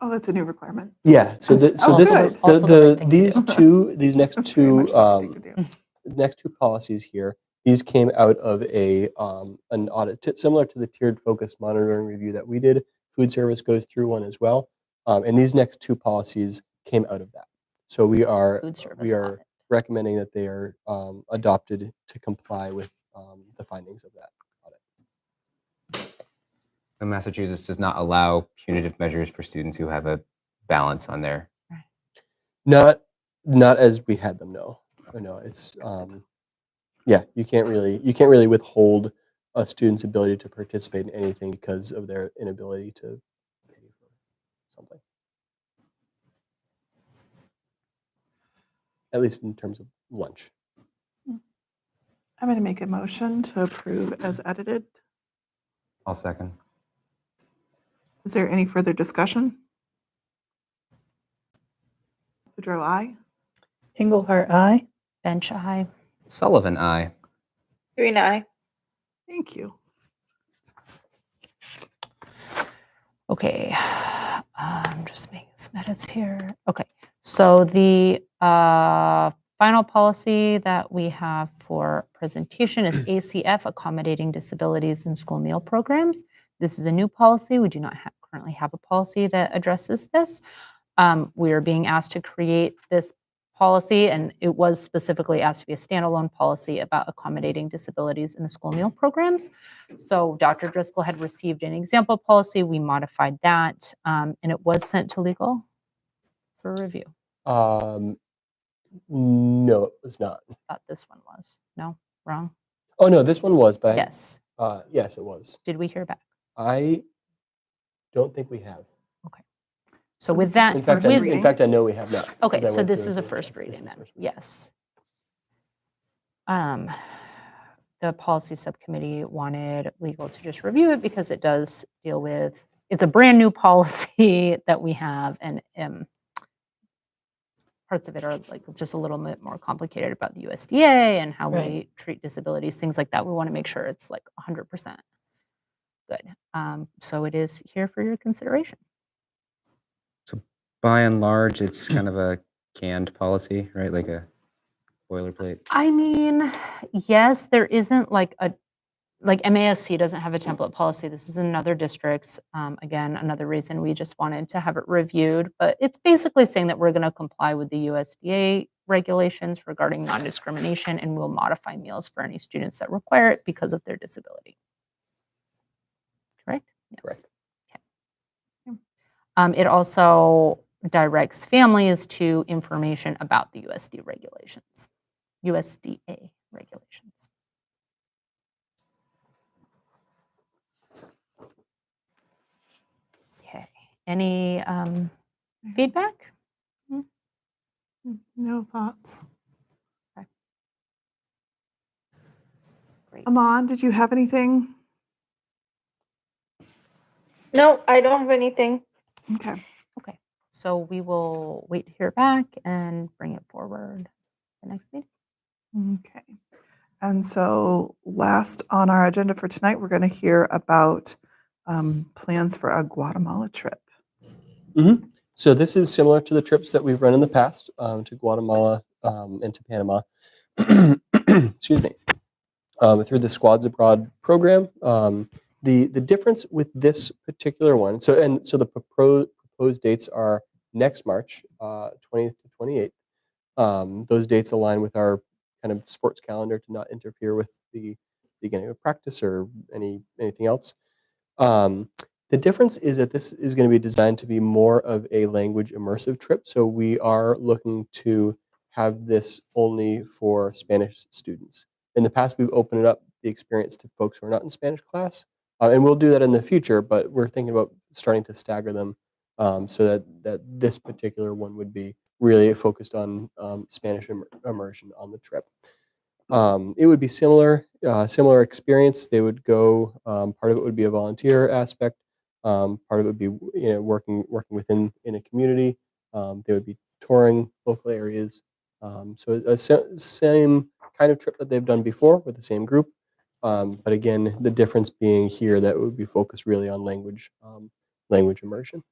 oh, that's a new requirement. yeah. So That's so also this good. Also the right thing to these do. these next That's very two much the right thing to do. next two policies here. These came out of a an audit similar to the tiered focus monitoring review that we did. Food service goes through one as well, and these next two policies came out of that. So we are Food service we are audit. recommending that they are adopted to comply with the findings of that audit. So Massachusetts does not allow punitive measures for students who have a balance on their. Not as we had them. No, no. It's yeah. You can't really withhold a student's ability to participate in anything because of their inability to pay for something. At least in terms of lunch. I'm going to make a motion to approve as edited. I'll second. Is there any further discussion? Boudreaux, aye. Engelhardt, aye. Bench I. Sullivan, aye. Green eye. Thank you. Okay, I'm just making some edits here. Okay, so the final policy that we have for presentation is ACF, Accommodating Disabilities in School Meal Programs. This is a new policy. We do not currently have a policy that addresses this. We are being asked to create this policy, and it was specifically asked to be a standalone policy about accommodating disabilities in the school meal programs. So Dr. Driscoll had received an example policy. We modified that, and it was sent to legal for review. No, it was not. I thought this one was. No, wrong. Oh no, this one was, but Yes. yes, it was. Did we hear back? I don't think we have. So with this is that, the In fact, first in reading? fact, I know we have not. okay, because I so went this through is it a and first checked. This reading is the then. first reading. Yes. The policy subcommittee wanted legal to just review it because it does deal with, it's a brand new policy that we have, and parts of it are like just a little bit more complicated about the USDA and how we Right. treat disabilities, things like that. We want to make sure it's like 100% good. So it is here for your consideration. By and large, it's kind of a canned policy, right? Like a boilerplate. I mean, yes, there isn't like MASC doesn't have a template policy. This is another district's. Again, another reason we just wanted to have it reviewed, but it's basically saying that we're going to comply with the USDA regulations regarding non-discrimination, and we'll modify meals for any students that require it because of their disability. Correct? Yes. Correct. It also directs families to information about the USDA regulations. Any feedback? No thoughts. Okay. Great. Aman, did you have anything? No, I don't have anything. Okay. Okay. So we will wait to hear back and bring it forward the next meeting. Okay. And so last on our agenda for tonight, we're going to hear about plans for a Guatemala trip. So this is similar to the trips that we've run in the past to Guatemala and to Panama. Excuse me. Through the Squads Abroad program. The difference with this particular one, so the proposed dates are next March, 20th to 28th. Those dates align with our kind of sports calendar to not interfere with the beginning of practice or anything else. The difference is that this is going to be designed to be more of a language immersive trip. So we are looking to have this only for Spanish students. In the past, we've opened up the experience to folks who are not in Spanish class, and we'll do that in the future. But we're thinking about starting to stagger them so that this particular one would be really focused on Spanish immersion on the trip. It would be similar experience. They would go. Part of it would be a volunteer aspect. Part of it would be working within in a community. They would be touring local areas. So a same kind of trip that they've done before with the same group. But again, the difference being here that it would be focused really on language immersion.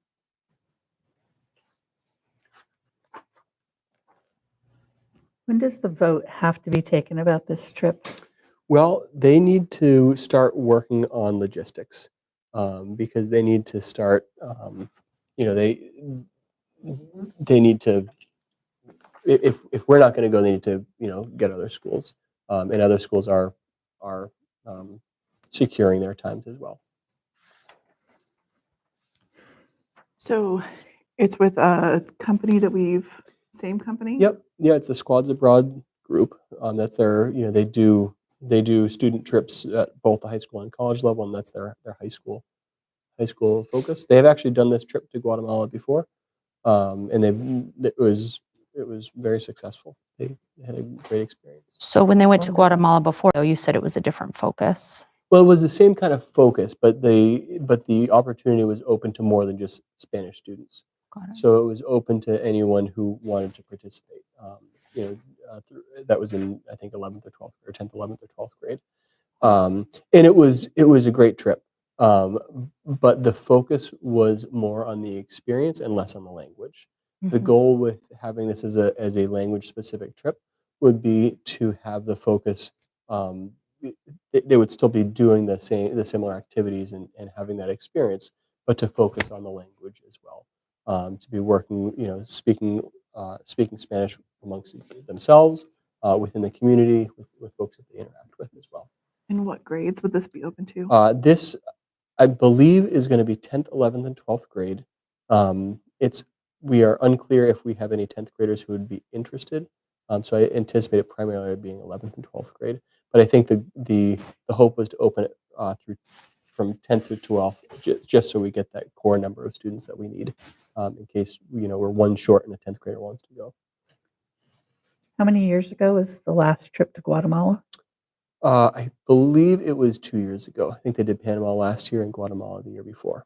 When does the vote have to be taken about this trip? Well, they need to start working on logistics because they need to start. They need to. If we're not going to go, they need to get other schools, and other schools are securing their times as well. So it's with a company that same company? Yep. Yeah, it's the Squads Abroad group. That's their. They do student trips at both the high school and college level, and that's their high school focus. They have actually done this trip to Guatemala before, and it was very successful. They had a great experience. So when they went to Wonderful. Guatemala before, though, you said it was a different focus. Well, it was the same kind of focus, but the opportunity was open to more than just Spanish students. Got it. So it was open to anyone who wanted to participate. That was in I think 11th or 12th or 10th, 11th or 12th grade, and it was a great trip. But the focus was more on the experience and less on the language. The Mhm. goal with having this as a language specific trip would be to have the focus. They would still be doing the similar activities and having that experience, but to focus on the language as well. To be working, speaking Spanish amongst themselves, within the community, with folks that they interact with as well. And what grades would this be open to? This, I believe, is going to be 10th, 11th, and 12th grade. We are unclear if we have any 10th graders who would be interested. So I anticipate it primarily being 11th and 12th grade. But I think the hope was to open it through from 10th to 12th, just so we get that core number of students that we need in case we're one short and a 10th grader wants to go. How many years ago was the last trip to Guatemala? I believe it was 2 years ago. I think they did Panama last year and Guatemala the year before.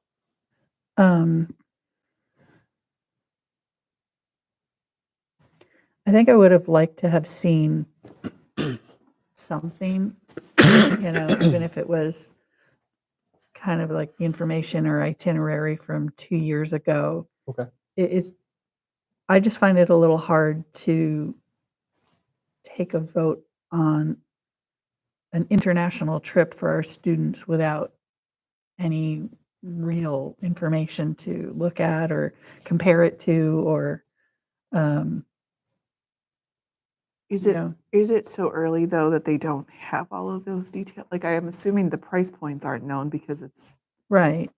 I think I would have liked to have seen something, even if it was kind of like the information or itinerary from 2 years ago. Okay. I just find it a little hard to take a vote on an international trip for our students without any real information to look at or compare it to, or Is it so early though that they don't have all of those details? Like I am assuming the price points aren't known because it's right.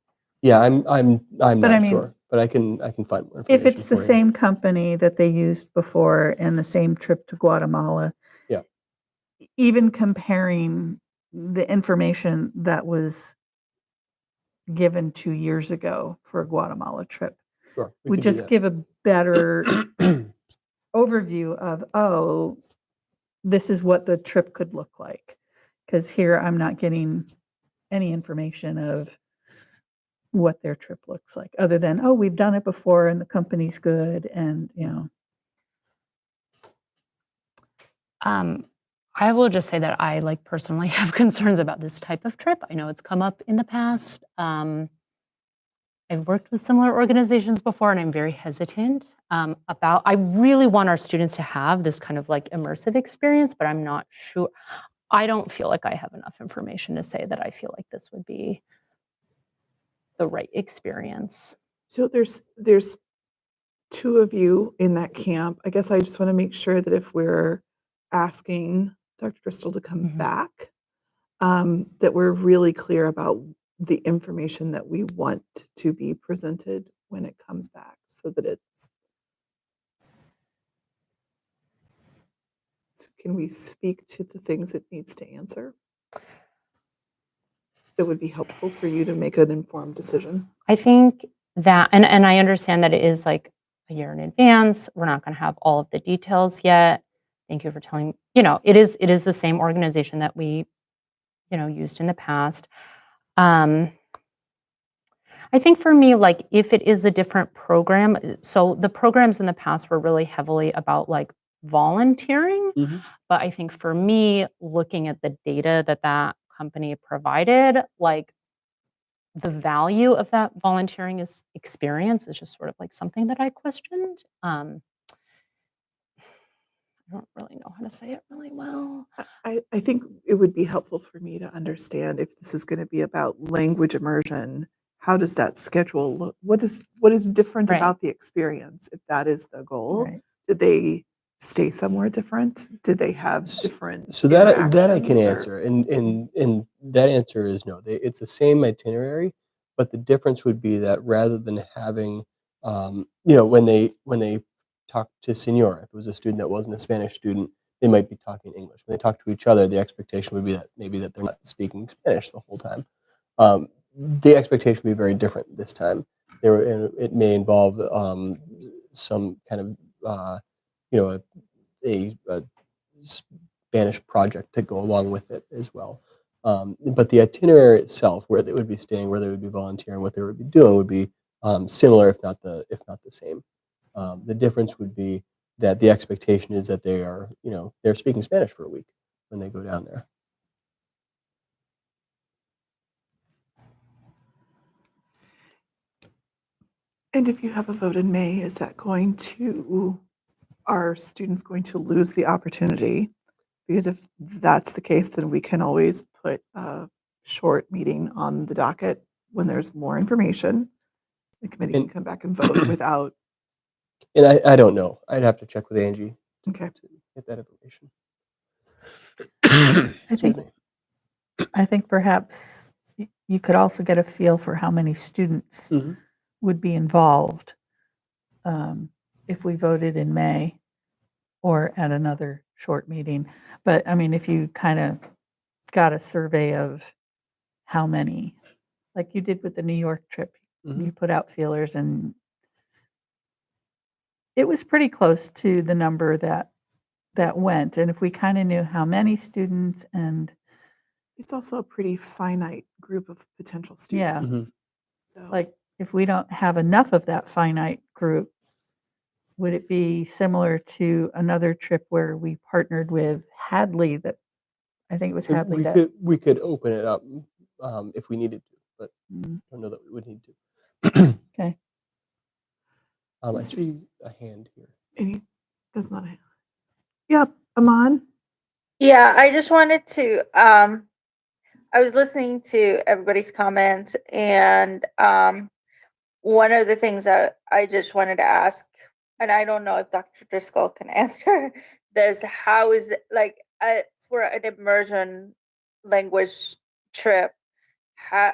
Yeah, I'm But not I mean, sure, but I can find more information. If it's the for you. same company that they used before and the same trip to Guatemala, Yeah. Even comparing the information that was given 2 years ago for a Guatemala trip Sure, we would could do just give a better overview of, oh, this is what the trip could look like. Because here I'm not getting any information of what their trip looks like, other than, oh, we've done it before and the company's good and, I will just say that I like personally have concerns about this type of trip. I know it's come up in the past. I've worked with similar organizations before, and I'm very hesitant about. I really want our students to have this kind of like immersive experience, but I'm not sure. I don't feel like I have enough information to say that I feel like this would be the right experience. So there's two of you in that camp. I guess I just want to make sure that if we're asking Dr. Driscoll to come Mhm. back, that we're really clear about the information that we want to be presented when it comes back, so that it's. Can we speak to the things it needs to answer? That would be helpful for you to make an informed decision. I think that, and I understand that it is like a year in advance. We're not going to have all of the details yet. Thank you for telling. It is the same organization that we, used in the past. I think for me, like if it is a different program, so the programs in the past were really heavily about like volunteering. Mhm. But I think for me, looking at the data that company provided, like the value of that volunteering experience is just sort of like something that I questioned. I don't really know how to say it really well. I think it would be helpful for me to understand if this is going to be about language immersion. How does that schedule look? What is different Right. about the experience if that is the goal? right. Did they stay somewhere different? Did they have S- different So that I can interactions, or- answer, and that answer is no. It's the same itinerary, but the difference would be that rather than having, when they talk to Senor, if it was a student that wasn't a Spanish student, they might be talking English. When they talk to each other, the expectation would be that maybe that they're not speaking Spanish the whole time. The expectation would be very different this time. It may involve some kind of you know a Spanish project to go along with it as well. But the itinerary itself, where they would be staying, where they would be volunteering, what they would be doing, would be similar, if not the same. The difference would be that the expectation is that they're speaking Spanish for a week when they go down there. And if you have a vote in May, are students going to lose the opportunity? Because if that's the case, then we can always put a short meeting on the docket when there's more information. The committee can And- come back and vote without, And I don't know. I'd have to check with Angie okay. to get that information. I Excuse think me. I think perhaps you could also get a feel for how many students Mhm. would be involved if we voted in May or at another short meeting. But I mean, if you kind of got a survey of how many, like you did with the New York trip, Mhm. you put out feelers and it was pretty close to the number that went. And if we kind of knew how many students and It's also a pretty finite group of potential yeah, students. So like if we don't have enough of that finite group, would it be similar to another trip where we partnered with Hadley that I think it was Hadley that We could open it up if we needed to, but Mm, I don't know that we would need to. okay. I Mr. see a hand here. any that's not a yep, Aman. Yeah, I just wanted to I was listening to everybody's comments and one of the things that I just wanted to ask, and I don't know if Dr. Driscoll can answer this, how is it like for an immersion language trip, how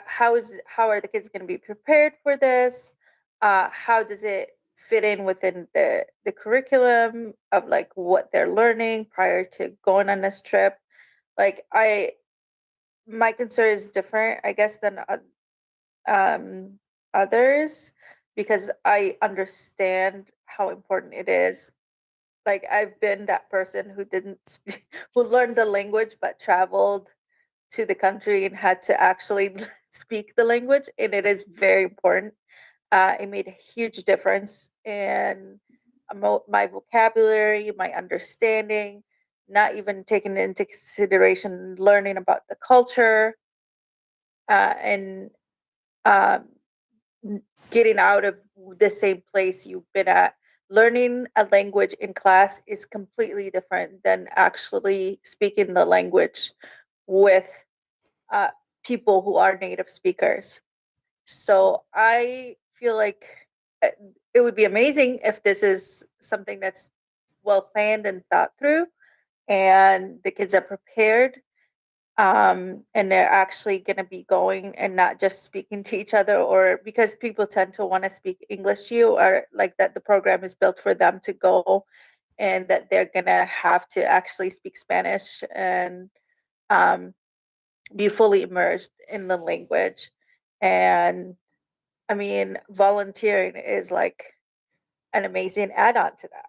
are the kids going to be prepared for this? How does it fit in within the curriculum of like what they're learning prior to going on this trip? Like my concern is different, I guess, than others because I understand how important it is. Like I've been that person who didn't speak, who learned the language but traveled to the country and had to actually speak the language, and it is very important. It made a huge difference in my vocabulary, my understanding, not even taking into consideration learning about the culture and um, getting out of the same place you've been at. Learning a language in class is completely different than actually speaking the language with uh, people who are native speakers. So I feel like it would be amazing if this is something that's well planned and thought through, and the kids are prepared, and they're actually going to be going and not just speaking to each other, or because people tend to want to speak English to you, or like that the program is built for them to go and that they're going to have to actually speak Spanish and um, be fully immersed in the language. And I mean, volunteering is like an amazing add-on to that.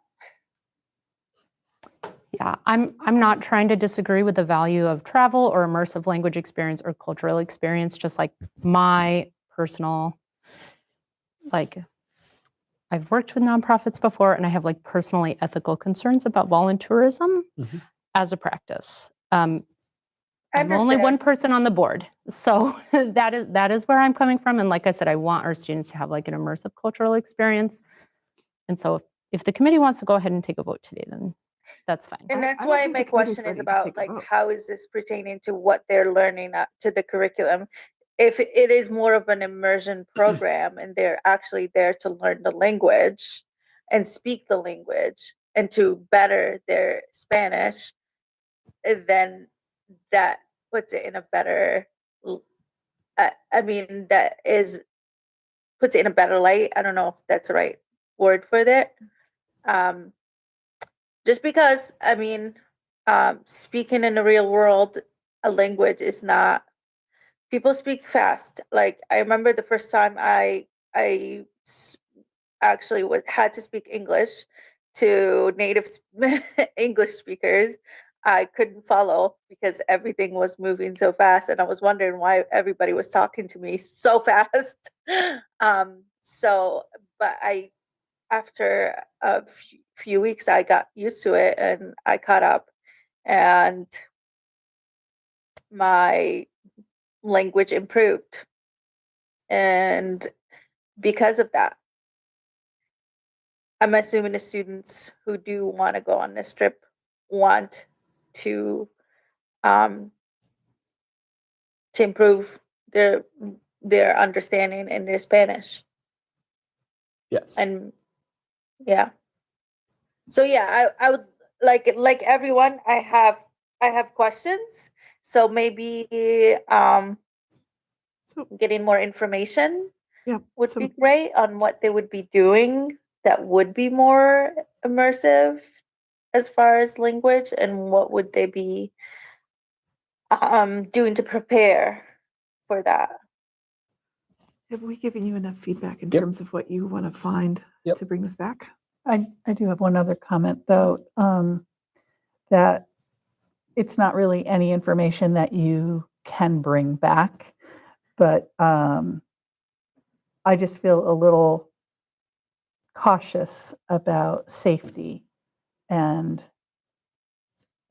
Yeah, I'm not trying to disagree with the value of travel or immersive language experience or cultural experience, just like my personal, like I've worked with nonprofits before and I have like personally ethical concerns about volunteerism Mhm. as a practice. I I'm only one understand. person on the board. So that is where I'm coming from. And like I said, I want our students to have like an immersive cultural experience. And so if the committee wants to go ahead and take a vote today, then that's fine. And I that's don't why think my the committee's question is ready to about take a like vote. how is this pertaining to what they're learning to the curriculum? If it is more of an immersion program and they're actually there to learn the language and speak the language and to better their Spanish, then that puts it in a better I mean that is puts it in a better light. I don't know if that's the right word for that. Um, just because, I mean, speaking in the real world, a language is not. People speak fast. Like I remember the first time I actually had to speak English to native English speakers. I couldn't follow because everything was moving so fast, and I was wondering why everybody was talking to me so fast. So, but I after a few weeks, I got used to it and I caught up, and my language improved. And because of that, I'm assuming the students who do want to go on this trip want to um, improve their understanding in their Spanish. Yes. And yeah. So yeah, I would like everyone, I have questions. So maybe So, getting more information yeah, would so be great on what they would be doing that would be more immersive as far as language, and what would they be doing to prepare for that. have we given you enough feedback in Yep. terms of what you want to find Yep. to bring this back? I do have one other comment, though, that it's not really any information that you can bring back, but I just feel a little cautious about safety. And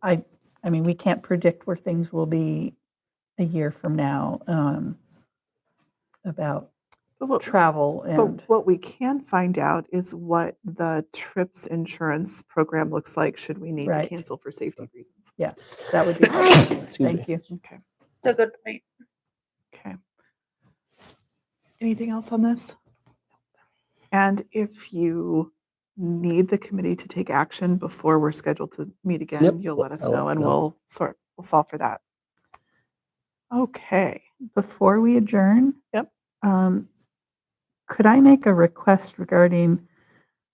I mean, we can't predict where things will be a year from now about But what, travel and but what we can find out is what the TRIPS insurance program looks like should we need to Right. cancel for safety reasons. yes, that would be helpful. Excuse Thank me. you. Okay. It's a good point. Okay. Anything else on this? And if you need the committee to take action before we're scheduled to meet again, Yep, you'll let us I'll know let and you know. we'll solve for that. Okay. Before we adjourn, Yep. Could I make a request regarding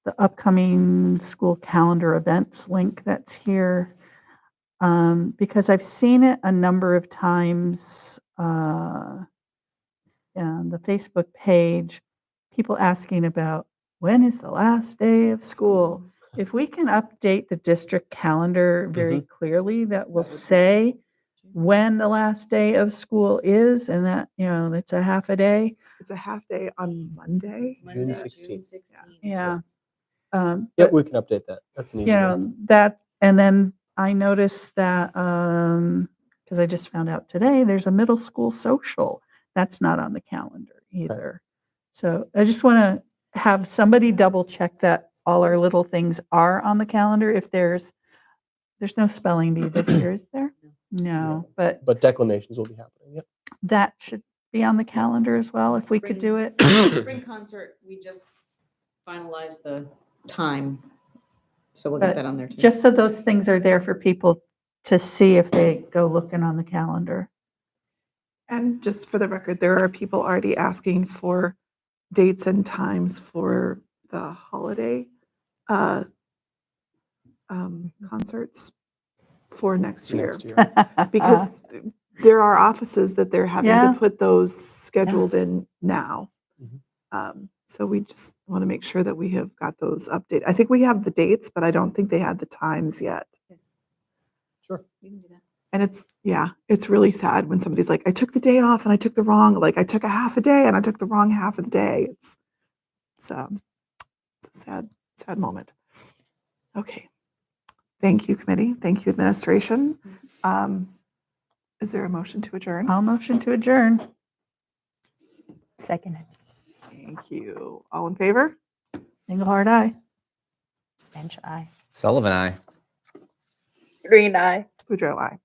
the upcoming school calendar events link that's here? Because I've seen it a number of times the Facebook page, people asking about when is the last day of school? If we can update the district calendar very clearly, that will say when the last day of school is, and that, it's a half a day. It's a half day on Monday. June 16th. Yeah. Yep, But, we can update that. That's an easy one. that, and then I noticed that, because I just found out today, there's a middle school social. That's not on the calendar either. So I just want to have somebody double check that all our little things are on the calendar. If there's no spelling bee this year, is there? No, but But declamations will be happening. Yep. that should be on the calendar as well, if we could do it. Spring concert, we just finalized the time. So we'll But get that on there too. Just so those things are there for people to see if they go looking on the calendar. And just for the record, there are people already asking for dates and times for the holiday concerts for next year. Next year. Because there are offices that they're having Yeah. to put those schedules in now. Mhm. So we just want to make sure that we have got those updated. I think we have the dates, but I don't think they had the times yet. Sure. We can do that. And it's really sad when somebody's like, I took the day off and I took the wrong, like I took a half a day and I took the wrong half of the day. It's a sad moment. Okay. Thank you, committee. Thank you, administration. Is there a motion to adjourn? I'll motion to adjourn. Second, Thank you. All in favor? Engelhard, aye. bench I. Sullivan, I. Green eye. Boudreaux, aye.